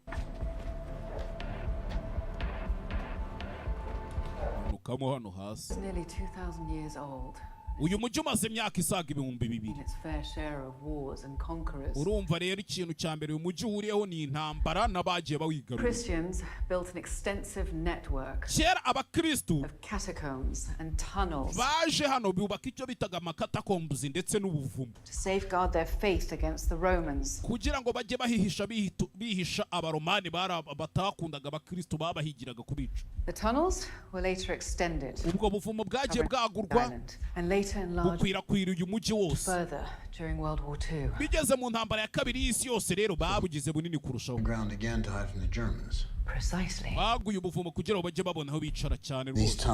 Speaker 1: nukamo hano hasi
Speaker 13: nearly 2000 years old
Speaker 1: uyu mujyi umaze imyaka isaga 2000 urumva rero ikintu cya mbere uyu mujyi uhuriyeho ni intambara n'abagiye bawigarura
Speaker 13: Christians built an extensive network
Speaker 1: kera abakristu
Speaker 13: of catacombs and tunnels
Speaker 1: baje hano bubaka icyo bitaga amakatacombs ndetse n'ubuvumo
Speaker 13: to safeguard their faith against the Romans
Speaker 1: kugira ngo bajye bihisha abaromani batakundaga abakristu babahigiraga kubica
Speaker 13: the tunnels were later extended
Speaker 1: ubwo buvumo bwagiye bwagurwa bukwirakwira uyu mujyi wose bigeze mu ntambara ya kabiri y'isi yose rero babugize bunini kurushaho baguye ubuvumo kugira ngo bajye babona aho bicara cyane rwose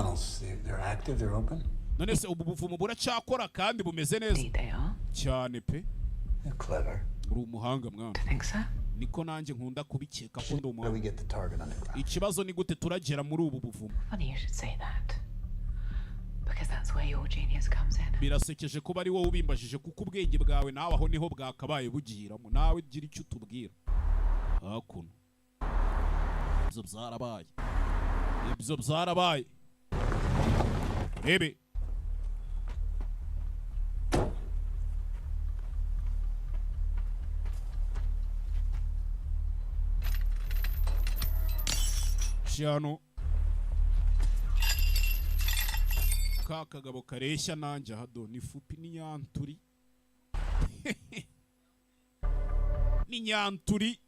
Speaker 1: none se ubu buvumo buracyakora kandi bumeze neza cyane pe uri umuhanga mwana niko nanjye nkunda kubikeka ko ndi umuhanga ikibazo ni gute turagera muri ubu buvumo
Speaker 13: because that's where your genius comes in
Speaker 1: birasekeje kuba ari wowe ubimbajije kuko ubwenge bwawe nawe aho niho bwakabaye bugiramo nawe gira icyo utubwira hakuno ibyo byarabaye rebe shano ka kagabo kareshya nanjye hado ni fupi n'inyanturi n'inyanturi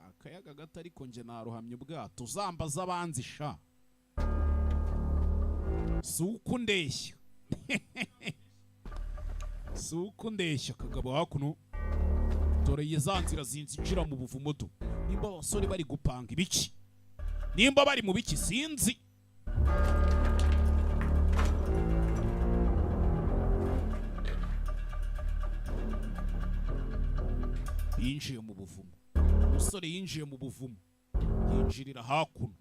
Speaker 1: akayaga gato ariko nje naruhamye ubwato uzambaza abanzi sha si uko ndeshya kagabo hakuno dore za nzira zinjira mu buvumo do nimba abasore bari gupanga ibiki nimba bari mu biki sinzi yinjiye mu buvumo umusore yinjiye mu buvumo yinjirira hakuno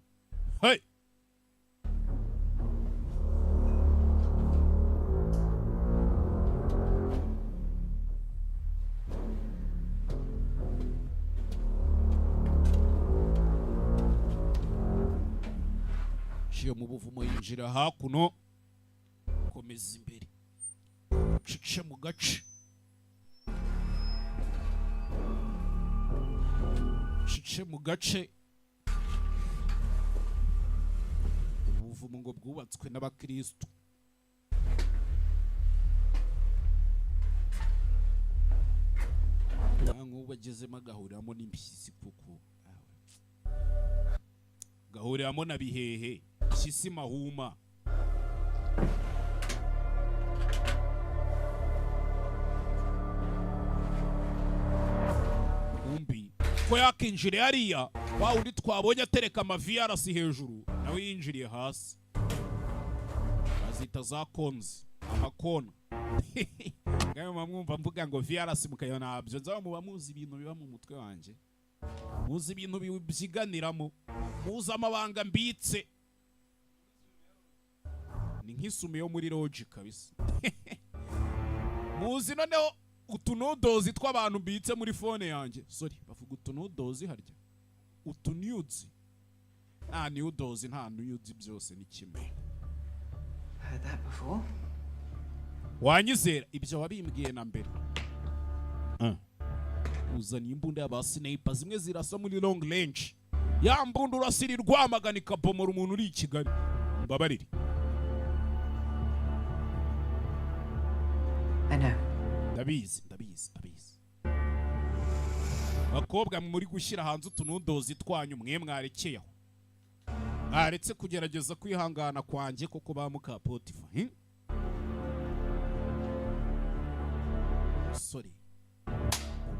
Speaker 1: hey yinjiye mu buvumo yinjira hakuno komeza imbere cice mu gace ubuvumo ngo bwubatswe n'abakristo nk'ubu bagezemo agahuriramo n'impyisi kuko gahuriramo na bihehe impyisi mahuma umbi ko yakinjire hariya wa undi twabonye atereka amaVRC hejuru nawe yinjiriye hasi azita za konzi amakona ngayo mwumva mvuga ngo VRC mukayo nabyo nzaba muba muzi ibintu biba mu mutwe wanje muzi ibintu bibyiganiramo muzi amabanga mbitse ni nk'isume yo muri logic kabisa muzi noneho utunodozi tw'abantu mbitse muri phone yanjye sorry bavuga utunodozi harya utunudes nta nudozi nta nudes byose ni kimwe
Speaker 13: Heard that before.
Speaker 1: wanyizera ibyo wabimbwiye na mbere uzanye imbunda y'abasniper zimwe zirasa muri long range ya mbunda urasiri Rwamagana ikabomora umuntu uri i Kigali mbabarire ndabizi bakobwa muri gushyira hanze utunudozi twanyu mwe mwarekeyeho mwaretse kugerageza kwihangana kwanjye koko ba muka Potifa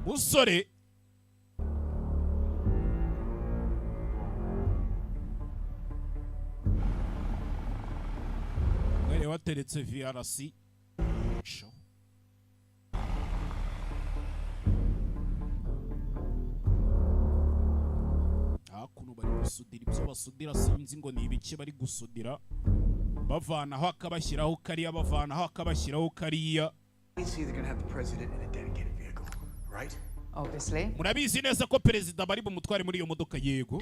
Speaker 1: umusore mwere wateretse VRC hakuno bari gusudira ibyo basudira sinzi ngo ni ibiki bari gusudira bavanaho akabashyiraho kariya bavanaho akabashyiraho kariya
Speaker 13: Obviously.
Speaker 1: Murabizi neza ko perezida bari bumutware muri iyo modoka yego.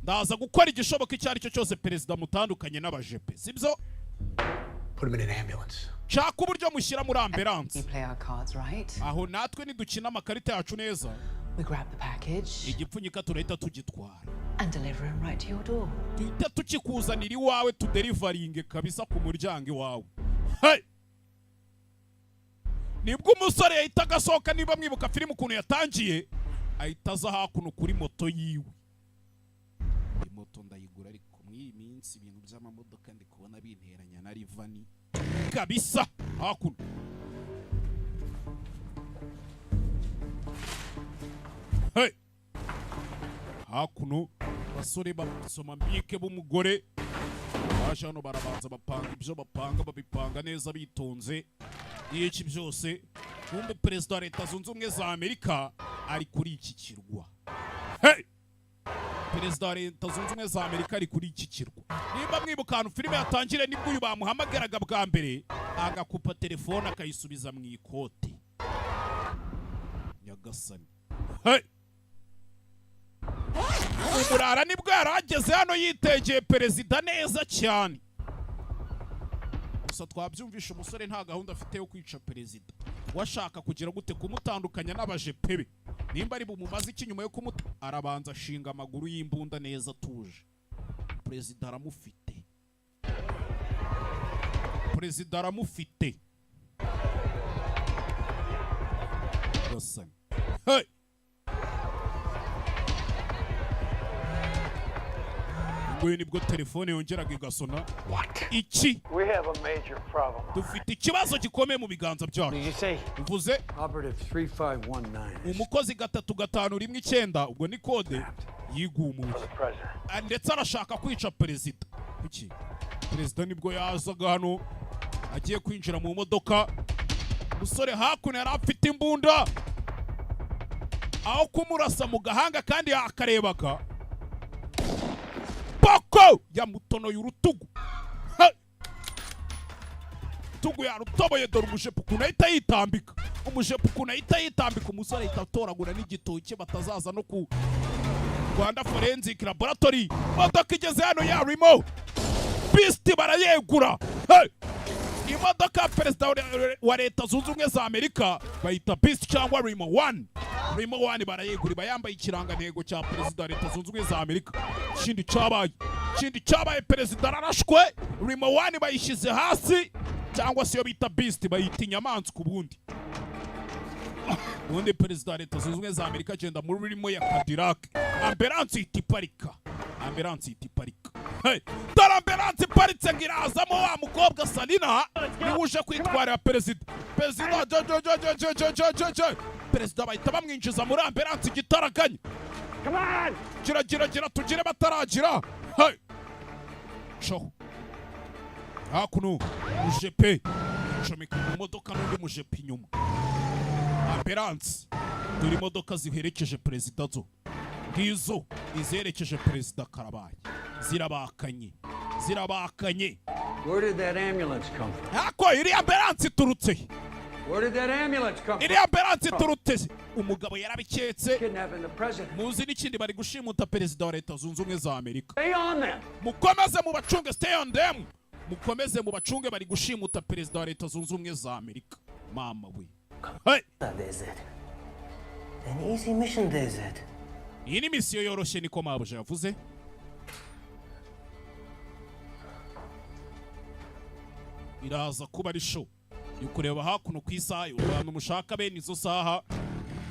Speaker 1: Ndaza gukora igishoboka icyo ari cyo cyose perezida mutandukanye n'abajepe. Sibyo?
Speaker 18: Put him in an ambulance.
Speaker 1: Shaka uburyo mushyira muri ambulance.
Speaker 13: We play our cards right.
Speaker 1: Aho natwe nidukina amakarita yacu neza.
Speaker 13: We grab the package.
Speaker 1: Igipfunyika turahita tugitwara.
Speaker 13: And deliver him right to your door.
Speaker 1: Tuhita tukikuzanira iwawe tudelivaringe kabisa ku muryango iwawe. Hey! Nibwo umusore yahita agasohoka niba mwibuka filime ukuntu yatangiye ahita aza hakuno kuri moto yiwe. Moto ndayigura ariko mw'iyi minsi ibintu by'amamodoka ndi kubona binteranya na Rivani kabisa hakuno. Hey! Hakuno basore basoma mbike b'umugore baje hano barabanza bapanga ibyo bapanga babipanga neza bitonze. Iki byose kumbe perezida wa Leta Zunze Ubumwe za Amerika ari kuri iki kirwa. Hey! Perezida wa Leta Zunze Ubumwe za Amerika ari kuri iki kirwa. Niba mwibuka hano filime yatangire nibwo uyu bamuhamagaraga bwa mbere agakupa telefone akayisubiza mu ikote. Nyagasani. Hey! Umurara nibwo yarageze hano yitegeye perezida neza cyane. Gusa twabyumvisha umusore nta gahunda afite yo kwica perezida. Washaka kugira gute kumutandukanya n'abajepe be. Nimba ari bumumaze iki nyuma yo arabanza ashinga amaguru y'imbunda neza tuje. Perezida aramufite. Perezida aramufite. Gasani. Hey! Ngo nibwo telefone yongeraga igasona. Iki?
Speaker 10: We have a major problem.
Speaker 1: Dufite ikibazo gikomeye mu biganza byacu.
Speaker 10: Did you say?
Speaker 1: Uvuze?
Speaker 10: Operative 3519.
Speaker 1: Umukozi 351 ubwo ni kode yigumuye. Ndetse arashaka kwica perezida. Kuki? Perezida nibwo yazaga hano agiye kwinjira mu modoka. Musore hakuno yari afite imbunda. Aho kumurasa mu gahanga kandi akarebaga. Boko yamutonoye urutugu. Tugu yarutoboye dore umujepu ukuntu ahita yitambika. Umujepu ukuntu ahita yitambika umusore ahita atoragura n'igitoki batazaza no ku Rwanda Forensic Laboratory imodoka igeze hano ya Rimo Beast barayegura. Hey! Imodoka ya perezida wa leta zunze ubumwe za Amerika bayita Beast cyangwa Rimo 1. Rimo 1 barayegura bayambaye ikirangantego cya perezida wa leta zunze ubumwe za Amerika. Kindi cyabaye perezida ararashwe, Rimo 1 bayishyize hasi cyangwa se yo bita Beast bayita inyamanzwa ubundi. Ubundi perezida wa leta zunze ubumwe za Amerika agenda muri Rimo ya Cadillac. Ambulance itiparika. Hey, dore ambulance iparitse ngo irazamo wa mukobwa Salina niwe uje kwitwarira perezida. Perezida bahita bamwinjiza muri ambulance igitaraganya. Gira tugire bataragira. Hey, show hakuno mujepe ncomeka mu modoka n'undi mujepe inyuma. Ambulance dore imodoka ziherekeje perezida zo ngizo izerekeje perezida Karabaye zirabakanye.
Speaker 10: Where did that ambulance come from?
Speaker 1: Hako iri ambulance iturutse.
Speaker 10: Where did that ambulance come from?
Speaker 1: Iri ambulance iturutse. Umugabo yarabiketse.
Speaker 10: Kidnapping the president.
Speaker 1: Muzi n'ikindi bari gushimuta perezida wa leta zunze ubumwe za Amerika.
Speaker 10: Stay on them.
Speaker 1: Mukomeze mu bacunge, stay on them. Mukomeze mu bacunge bari gushimuta perezida wa leta zunze ubumwe za Amerika. Mama we. Hey.
Speaker 19: Desert. An easy mission, Desert.
Speaker 1: Iyi ni misiyo yoroshye niko mabuja yavuze. Iraza kuba ari show yo kureba hakuno ku isaha abantu mushaka bene izo saha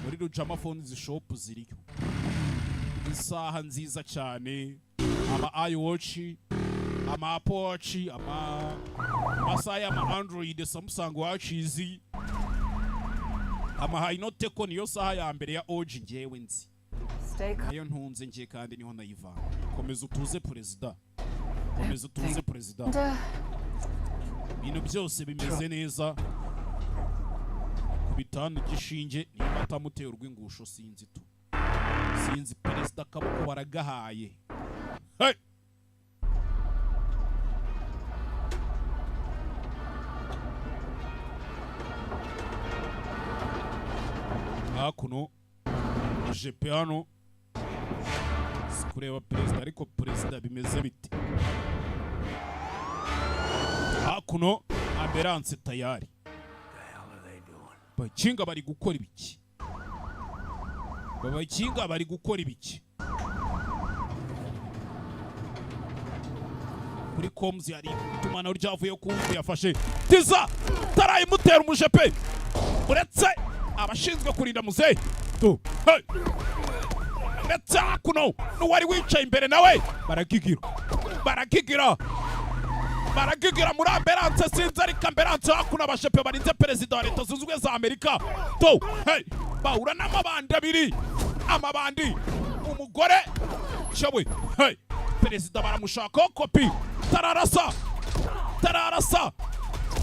Speaker 1: muri Rujama Phones shop ziriyo. Isaha nziza cyane, ama iWatch, ama Apple Watch, amasaha y'ama Android, Samsung Watches, ama Hinoteco niyo saha ya mbere ya OG ngewe nzi. Nayo ntunze ngiye kandi niho nayivana. Komeza utuze perezida. Ibintu byose bimeze neza. Ku bitanu gishinge niba atamutera urw'ingusho sinzi perezida akaboko baragahaye. Hey! Hakuno jepe hano kureba perezida, ariko perezida bimeze bite? Hakuno ambulance tayari. Bakinga bari gukora ibiki? Kuri comms yari tumana uryavuye kumva yafashe tiza tarayimutera umujepe uretse abashinzwe kurinda muzehe. Hey! Ndetse hakuno n'uwari wicaye imbere nawe baragigira muri ambulance sinzi, ariko ambulance hakuno abashepe barinze perezida wa leta zunze ubumwe za Amerika. Hey! Bahura n'amabandi umugore shawe. Hey! Perezida baramushakaho kopi tararasa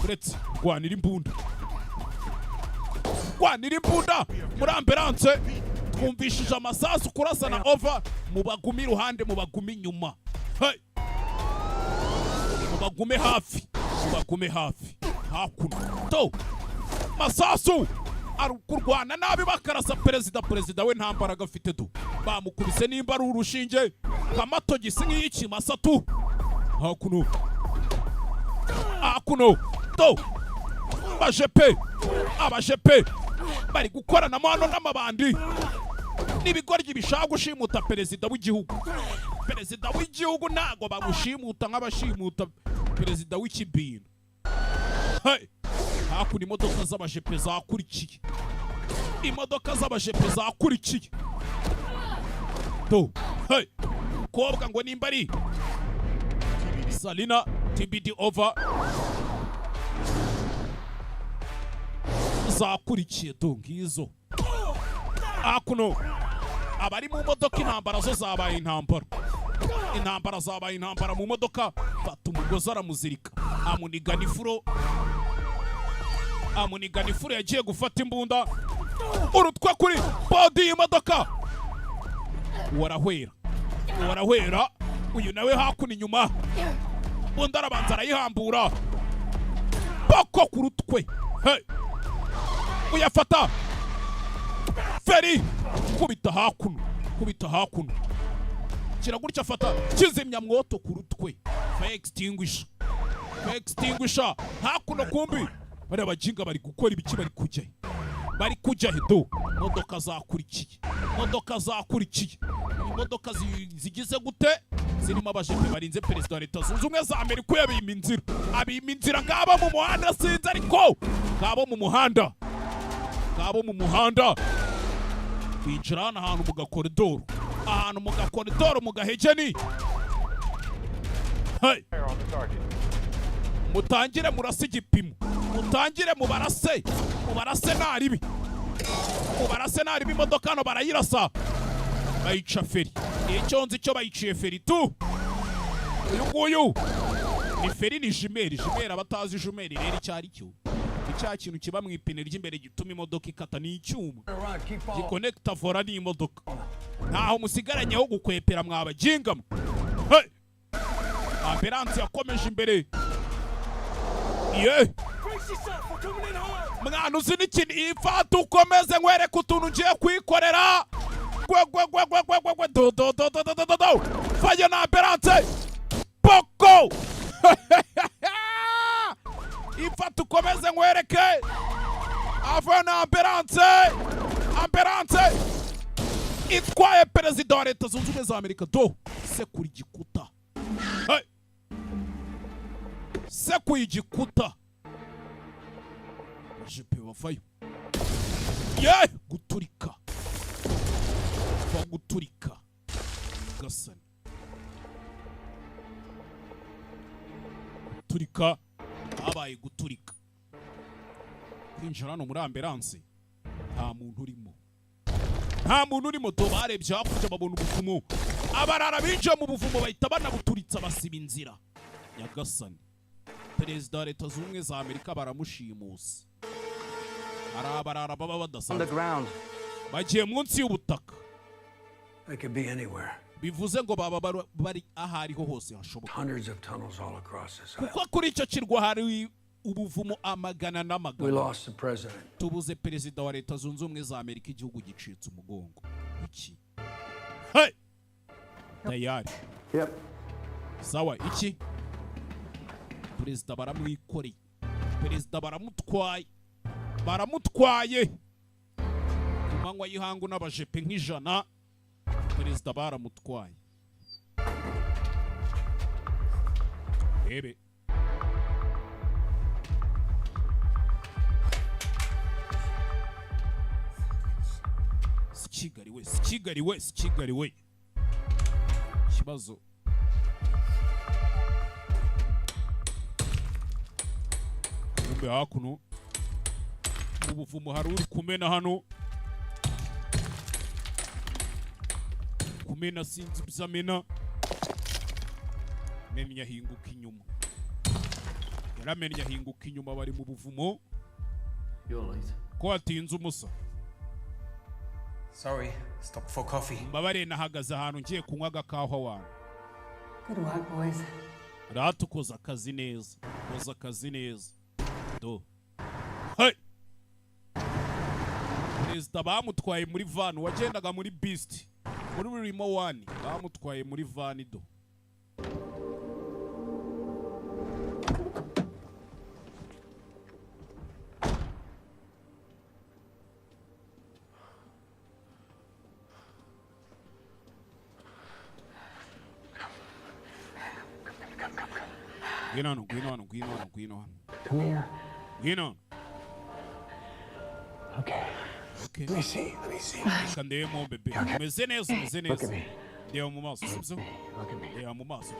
Speaker 1: uretse gwanira imbunda muri ambulance. Twumvishije amasasu kurasana over, mubagumi iruhande, mubagumi inyuma. Hey! Mubagume hafi hakuno masasu arukurwana nabi bakarasa perezida we nta mbaraga afite bamukubise nimba ari urushinge kamato gisi nk'iki masatu. Hakuno abajepe bari gukorana mano n'amabandi n'ibigoryi bishaka gushimuta perezida w'igihugu ntago bagushimuta nk'abashimuta perezida w'ikibintu. Hey! Hakuno imodoka z'abajepe zakurikiye. Hey! Kobwa ngo nimba ari Salina TBD over zakurikiye ngizo. Hakuno abari mu modoka intambara zo zabaye intambara mu modoka. Fata umugozi aramuzirika amunigana ifuro yagiye gufata imbunda urutwe kuri bodi y'imodoka. Warahwera uyu nawe hakuno inyuma undi arabanza arayihambura boko ku rutwe. Hey! Uyafata feri kubita hakuno agira gutya afata kizimyamwoto ku rutwe fire extinguisher hakuno kumbi bari abajinga bari gukora ibiki bari kujya do modoka zakurikiye imodoka zigize gute zirimo abajepe barinze perezida wa leta zunze ubumwe za Amerika abima inzira ngabo mu muhanda sinzi ariko ngabo mu muhanda binjira ahantu mu gakoridoro mu gahegeni mutangire murase igipimo mutangire mubarase naribi imodoka hano barayirasa bayica feri icyo nzi cyo bayiciye feri tu uyu nguyu ni feri ni jimeri abatazi jimeri rero icyari cyo icya kintu kiba mu ipine ry'imbere gituma imodoka ikata ni icyuma gikonekita vora n'imodoka ntaho musigaranyeho gukwepera mwabajingamo ambulanse yakomeje imbere mwana uzi n'ikintu ifata ukomeze nkwereke utuntu ngiye kwikorera faya na ambulanse poko ifata ukomeze nkwereke ava na ambulanse itwaye perezida wa leta zunze ubumwe za Amerika sekura igikuta sekuye igikuta jipe bavayo guturika gasani guturika habaye guturika kwinjira hano muri ambulanse nta muntu urimo to barebye hakurya babona ubuvumo abarara binjiye mu buvumo bahita banabuturitsa basiba inzira nyagasani perezida wa leta zunze ubumwe za Amerika baramushimusa abarara baba badasanzwe bagiye munsi y'ubutaka bivuze ngo baba bari ahariho hose hashoboka kuko kuri icyo kirwa hari ubuvumo amagana n'amagana tubuze perezida wa leta zunze ubumwe za Amerika igihugu gicitse umugongo iki tayari sawa iki perezida baramwikoreye perezida baramutwaye ku manywa y'ihangu n'abajepe nk'ijana perezida baramutwaye ebe Kigali we ikibazo kumbe hakuno ubuvumo hari uri kumena hano kumena sinzi bizamena menya hinguka inyuma yaramenya hinguka inyuma bari mu buvumo ko atinze umusa
Speaker 12: Sorry, stop for coffee.
Speaker 1: Mbabare nahagaze ahantu ngiye kunywa agakawa wanyu.
Speaker 13: Good work, boys.
Speaker 1: Ratukoza akazi neza. Do. Perezida bamutwaye muri van wagendaga muri Beast. Muri Rimo 1 bamutwaye muri van do. Gwino hano.
Speaker 12: Come here.
Speaker 1: Gwino.
Speaker 12: Okay. Let me see.
Speaker 1: Kandemo bebe. Umeze neza. Deo mu maso, sibyo? Deo mu maso.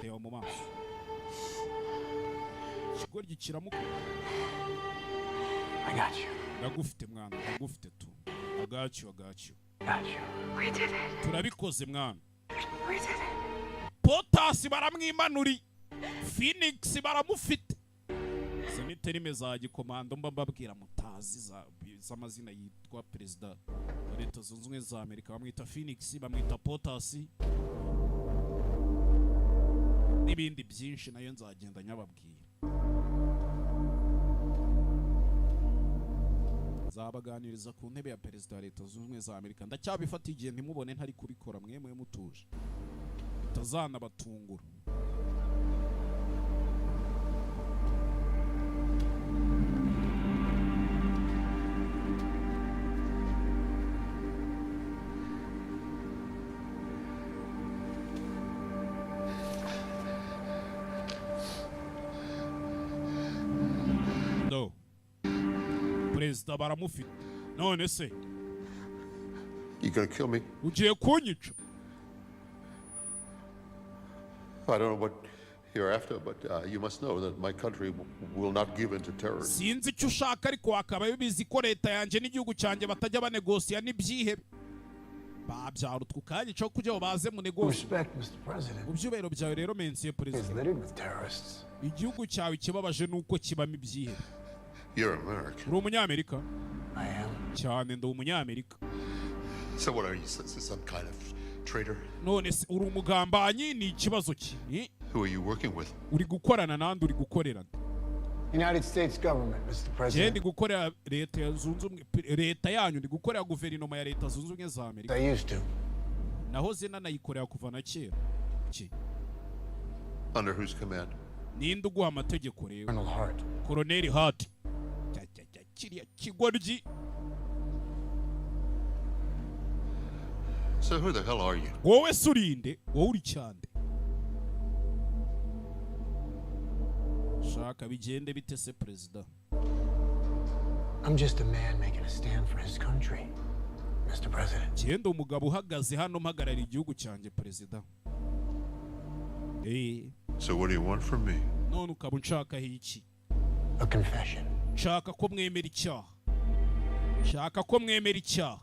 Speaker 1: Kigoryi kiramuka.
Speaker 12: I got you.
Speaker 1: Ndagufite mwana, ndagufite tu. I got you.
Speaker 12: We did it.
Speaker 1: Turabikoze mwana.
Speaker 12: We did it.
Speaker 1: Potas baramwimanuri. Phoenix baramufite. Seniterime za gikomando mbabwira mutazi z'amazina yitwa perezida wa leta zunze ubumwe za Amerika bamwita Phoenix bamwita Potas n'ibindi byinshi nayo nzagenda nyababwira. Zabaganiriza ku ntebe ya perezida wa leta zunze ubumwe za Amerika ndacyabifata igihe ntimubone ntari kubikora mwemwe mutuje. bitazanabatungura. Perezida baramufite. None se
Speaker 4: You gonna kill me?
Speaker 1: ugiye kunyica?
Speaker 4: I don't know what you're after, but you must know that my country will not give in to terrorism.
Speaker 1: Sinzi icyo ushaka ariko wakaba bizi ko leta yanjye n'igihugu cyanjye batajya banegosiya n'ibyihebe. Babyara utwo kanya cyo kujya baze mu negosiyo. Ubyubero byawe rero mensiye perezida. Igihugu cyawe kibabaje nuko kibamo ibyihebe.
Speaker 4: You're American.
Speaker 1: Uri umunyamerika?
Speaker 18: I am.
Speaker 1: Cyane ndi umunyamerika.
Speaker 4: So what are you, some kind of traitor?
Speaker 1: None se uri umugambanyi ni ikibazo ki?
Speaker 4: Who are you working with?
Speaker 1: Uri gukorana nandi uri gukorerana?
Speaker 18: United States government, Mr. President.
Speaker 1: Ndi gukorera leta ya zunze ubumwe, leta yanyu ndi gukorera guverinoma ya leta zunze ubumwe za Amerika.
Speaker 18: I used to.
Speaker 1: Naho zina nayikorera kuva na kera. Ki?
Speaker 4: Under whose command?
Speaker 1: Ninde uguha amategeko rero?
Speaker 18: Colonel Hart.
Speaker 1: Colonel Hart. Kiriya kigoryi.
Speaker 4: So who the hell are you?
Speaker 1: Wowe surinde, wowe uri cyande. Shaka bigende bite se perezida?
Speaker 18: I'm just a man making a stand for his country, Mr. President.
Speaker 1: Genda umugabo uhagaze hano mpagarara igihugu cyanjye perezida.
Speaker 4: So what do you want from me?
Speaker 1: None ukaba unshaka iki?
Speaker 18: A confession.
Speaker 1: Shaka ko mwemera icyaha. Shaka ko mwemera icyaha.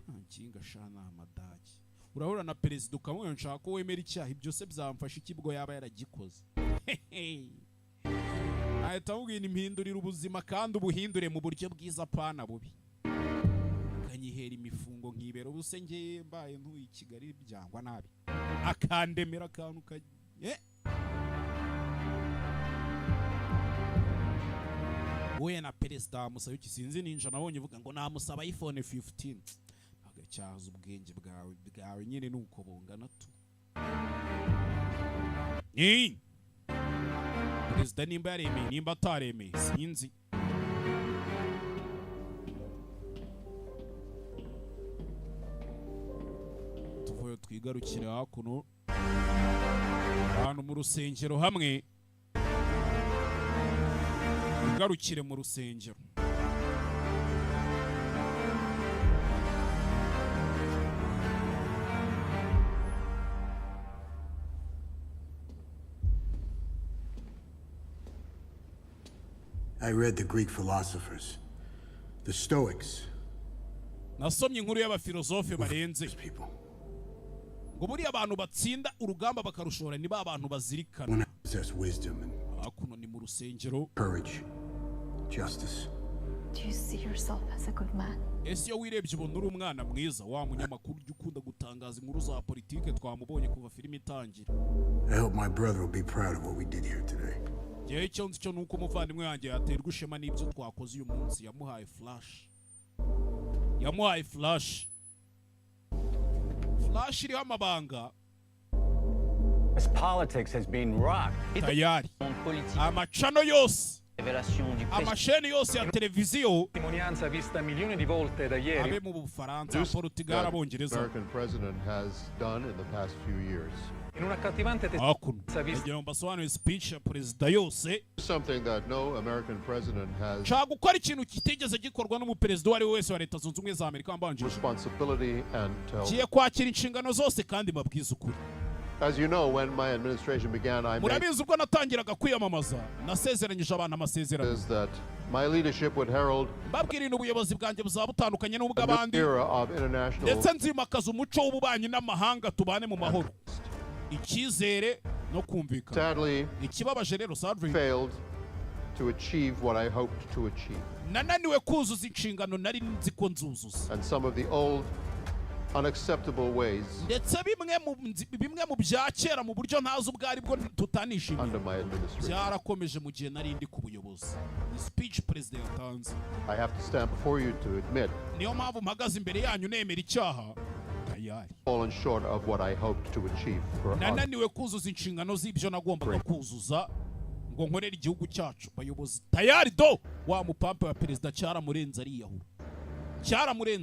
Speaker 1: Nkinga shana amadagi. Urahura na perezida ukamubwira nshaka ko wemera icyaha, ibyo se byamfasha ikibwo yaba yaragikoze. Ahita amubwira impindurira ubuzima kandi ubuhindure mu buryo bwiza pana bubi. Kanyihera imifungo nkibera ubuse ngeye mbaye ntuye Kigali byangwa nabi. Akandemera akantu we na perezida musaba iki sinzi ninja nabonye uvuga ngo namusaba iPhone 15. Agacyaza ubwenge bwawe nyine nuko bungana tu. Perezida nimba yaremeye nimba ataremeye sinzi. Tuvuye twigarukire hakuno ahantu mu rusengero hamwe. Garukire mu rusengero.
Speaker 18: I read the Greek philosophers, the Stoics.
Speaker 1: Nasomye inkuru y'abafilosofe barenze. Ngo buri abantu batsinda urugamba bakarushora ni ba bantu bazirikana. Hakuno ni mu rusengero.
Speaker 18: Courage, justice.
Speaker 8: Do you see yourself as a good man?
Speaker 1: Ese iyo wirebye ubona uri umwana mwiza, wa munyamakuru ujya ukunda gutangaza inkuru za politike twamubonye kuva filime itangira.
Speaker 18: I hope my brother will be proud of what we did here today.
Speaker 1: Yewe icyo nzi cyo nuko umuvandimwe wanjye yaterwa ishema n'ibyo twakoze uyu munsi. Yamuhaye flash. Yamuhaye flash. Flash iriho amabanga.
Speaker 12: This politics has been rocked.
Speaker 1: Tayari. Amacano yose. Amasheni yose ya televiziyo.
Speaker 12: Testimonianza vista milioni di volte da ieri.
Speaker 1: Abe mu Bufaransa, Portugal, Abongereza.
Speaker 4: American president has done in the past few years.
Speaker 12: In una accattivante testimonianza
Speaker 1: vista.
Speaker 4: Something that no American president has.
Speaker 1: Gukora ikintu kitigeze gikorwa n'umuperezida wari wese wa Leta Zunze Ubumwe za Amerika wambanje.
Speaker 4: Responsibility and
Speaker 1: kiye kwakira inshingano zose kandi mabwiza ukuri.
Speaker 4: As you know, when my administration began, I
Speaker 1: murabizi ubwo natangiraga kwiyamamaza nasezeranyije abantu amasezerano.
Speaker 4: Is that my leadership would herald
Speaker 1: babwirira ubuyobozi bwanjye buzabutandukanye n'ubw'abandi. Ndetse nzimakaza umuco w'ububanyi n'amahanga tubane mu mahoro. Icyizere no kumvikana.
Speaker 4: Sadly,
Speaker 1: ikibabaje rero sadly
Speaker 4: failed to achieve what I hoped to achieve.
Speaker 1: Nananiwe kuzuza inshingano nari nzi ko nzuzuza.
Speaker 4: And some of the old unacceptable ways.
Speaker 1: Ndetse bimwe mu bya kera mu buryo ntazi ubwari bwo tutanishimiye.
Speaker 4: Under my administration.
Speaker 1: Byarakomeje mu gihe nari ndi ku buyobozi. Speech president yatanze.
Speaker 4: I have to stand before you to admit.
Speaker 1: Niyo mpamvu mpagaze imbere yanyu nemera icyaha. tayari
Speaker 4: fallen short of what I hoped to achieve for our
Speaker 1: nananiwe kuzuza inshingano z'ibyo nagombaga kuzuza ngo nkorere igihugu cyacu. Bayobozi tayari do wa mupampe wa perezida cyaramurenze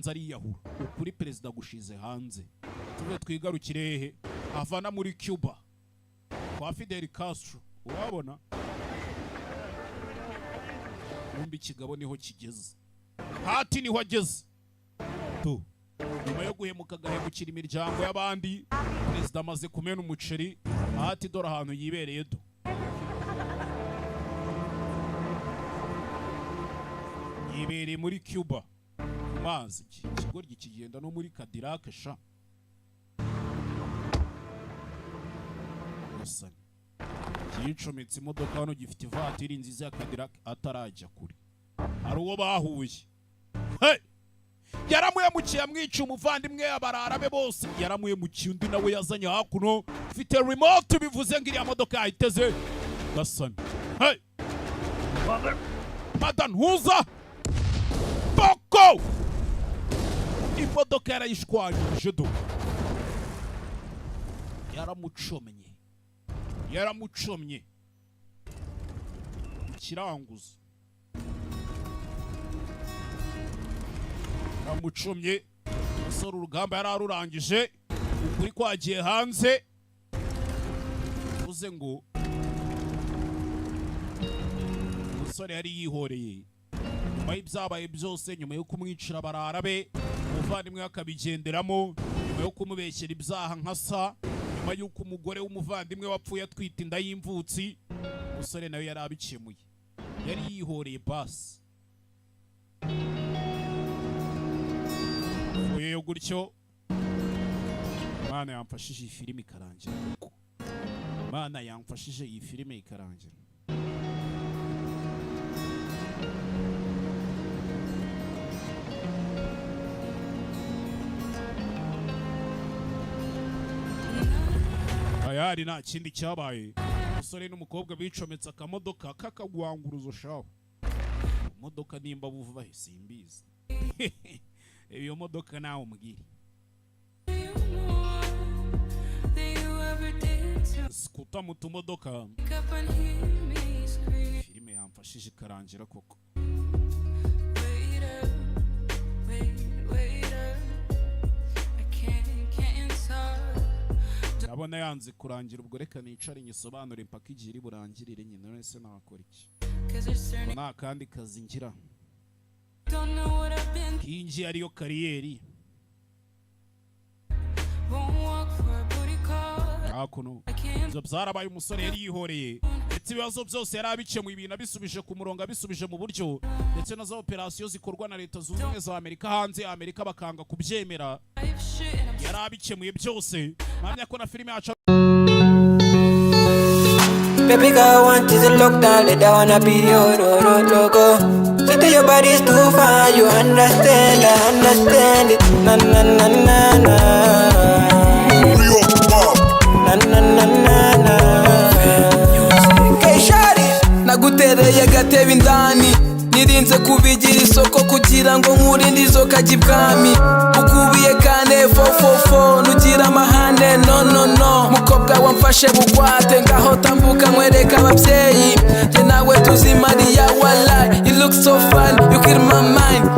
Speaker 1: ariyahura ukuri perezida gushize hanze. Tuve twigarukire he avana muri Cuba kwa Fidel Castro. Urabona umbi kigabo niho kigeze, hati niho ageze tu. Nyuma yo guhemuka gahemukira imiryango y'abandi, perezida amaze kumena umuceri, hati dore ahantu yibereye do. Yibereye muri Cuba ku mazi, ikigoryi kigenda no muri Cadillac sha. Yicometse imodoka hano gifite ivatiri nziza ya Cadillac atarajya kure. Hari uwo bahuye. Hey! Yaramuhemukiye amwica umuvandimwe abararabe bose. Yaramuhemukiye undi nawe yazanye hakuno. Ufite remote bivuze ngo iriya modoka yahiteze. Gasani. Hey! Madan Huza! Boko! Imodoka yarayishwanyije do. Yaramucomye ikiranguzo, yaramucomye. Umusore urugamba yararurangije, ukuri kwagiye hanze. Uvuze ngo umusore yari yihoreye nyuma y'ibyabaye byose, nyuma yo kumwicira abararabe, umuvandimwe akabigenderamo, nyuma yo kumubeshyera ibyaha nka sa, nyuma y'uko umugore w'umuvandimwe wapfuye atwita inda y'imvutsi. Umusore nawe yari abikemuye, yari yihoreye basi. Uyeyo gutyo Imana yamfashije iyi filime ikarangira. Imana yamfashije iyi filime ikarangira. Ayari nta kindi cyabaye. Umusore n'umukobwa bicometse akamodoka kakagwanguruzo shaho. Modoka nimba buva simbizi. Iyo modoka nawe umugiri. Skuta mu tumodoka. Filime yamfashije ikarangira koko. Ndabona yanze kurangira, ubwo reka nicare nyisobanure mpaka igihe burangirire nyine. Nese nakora iki? Nta kandi kazi ngira. Kinji ariyo kariyeri. Hakuno ibyo byarabaye, umusore yari yihoreye, ndetse ibibazo byose yari abikemuye, ibintu abisubije ku murongo, abisubije mu buryo, ndetse na za operasiyo zikorwa na Leta Zunze Ubumwe za Amerika hanze ya Amerika bakanga kubyemera. Yari abikemuye byose. Mpamya ko na filime yacu.
Speaker 20: Baby girl, want you to look down, let that wanna be your logo. Say to your body's too far, you understand, I understand it. Na na na na na. Na na na na na. Hey shawty, nagutereye gatebe indani, nirinze kubigira isoko kugira ngo nkurinde izo kajya ibwami. Ukubiye kane 444 nugira amahane no. Mukobwa wamfashe bugwate ngaho tambuka nkwereka ababyeyi, jye nawe tuzimariya wallahi. You look so fun, you kill my mind.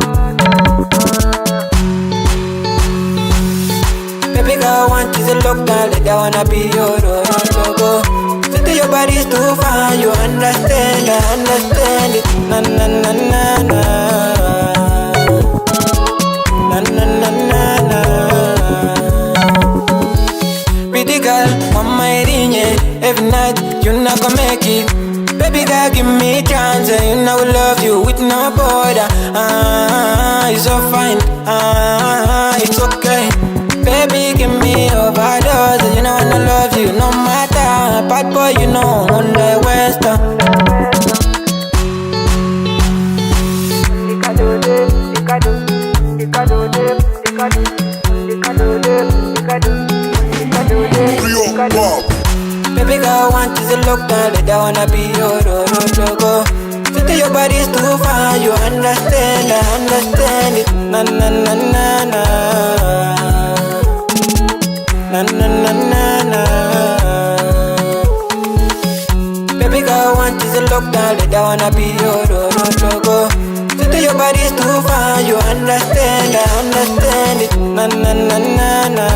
Speaker 20: Baby girl, want you to look down, let that wanna be your logo. Say to your body's too far, you understand, I understand it. Na na na na na. Na na na na na. Pretty girl, mama irinye, every night you not gonna make it. Baby girl, give me a chance, you know I love you with no border. It's so fine, it's okay. Baby, give me overdose, you know I love you no matter. Bad boy, you know on the western. Baby girl, want you to look down, let that wanna be your logo. Say to your body's too far, you understand, I understand it. Na na na na na. Na na na na na. Baby girl, want is a lockdown, let I wanna be your logo. Today your body's too fine, you understand, I understand it. Na na na na na.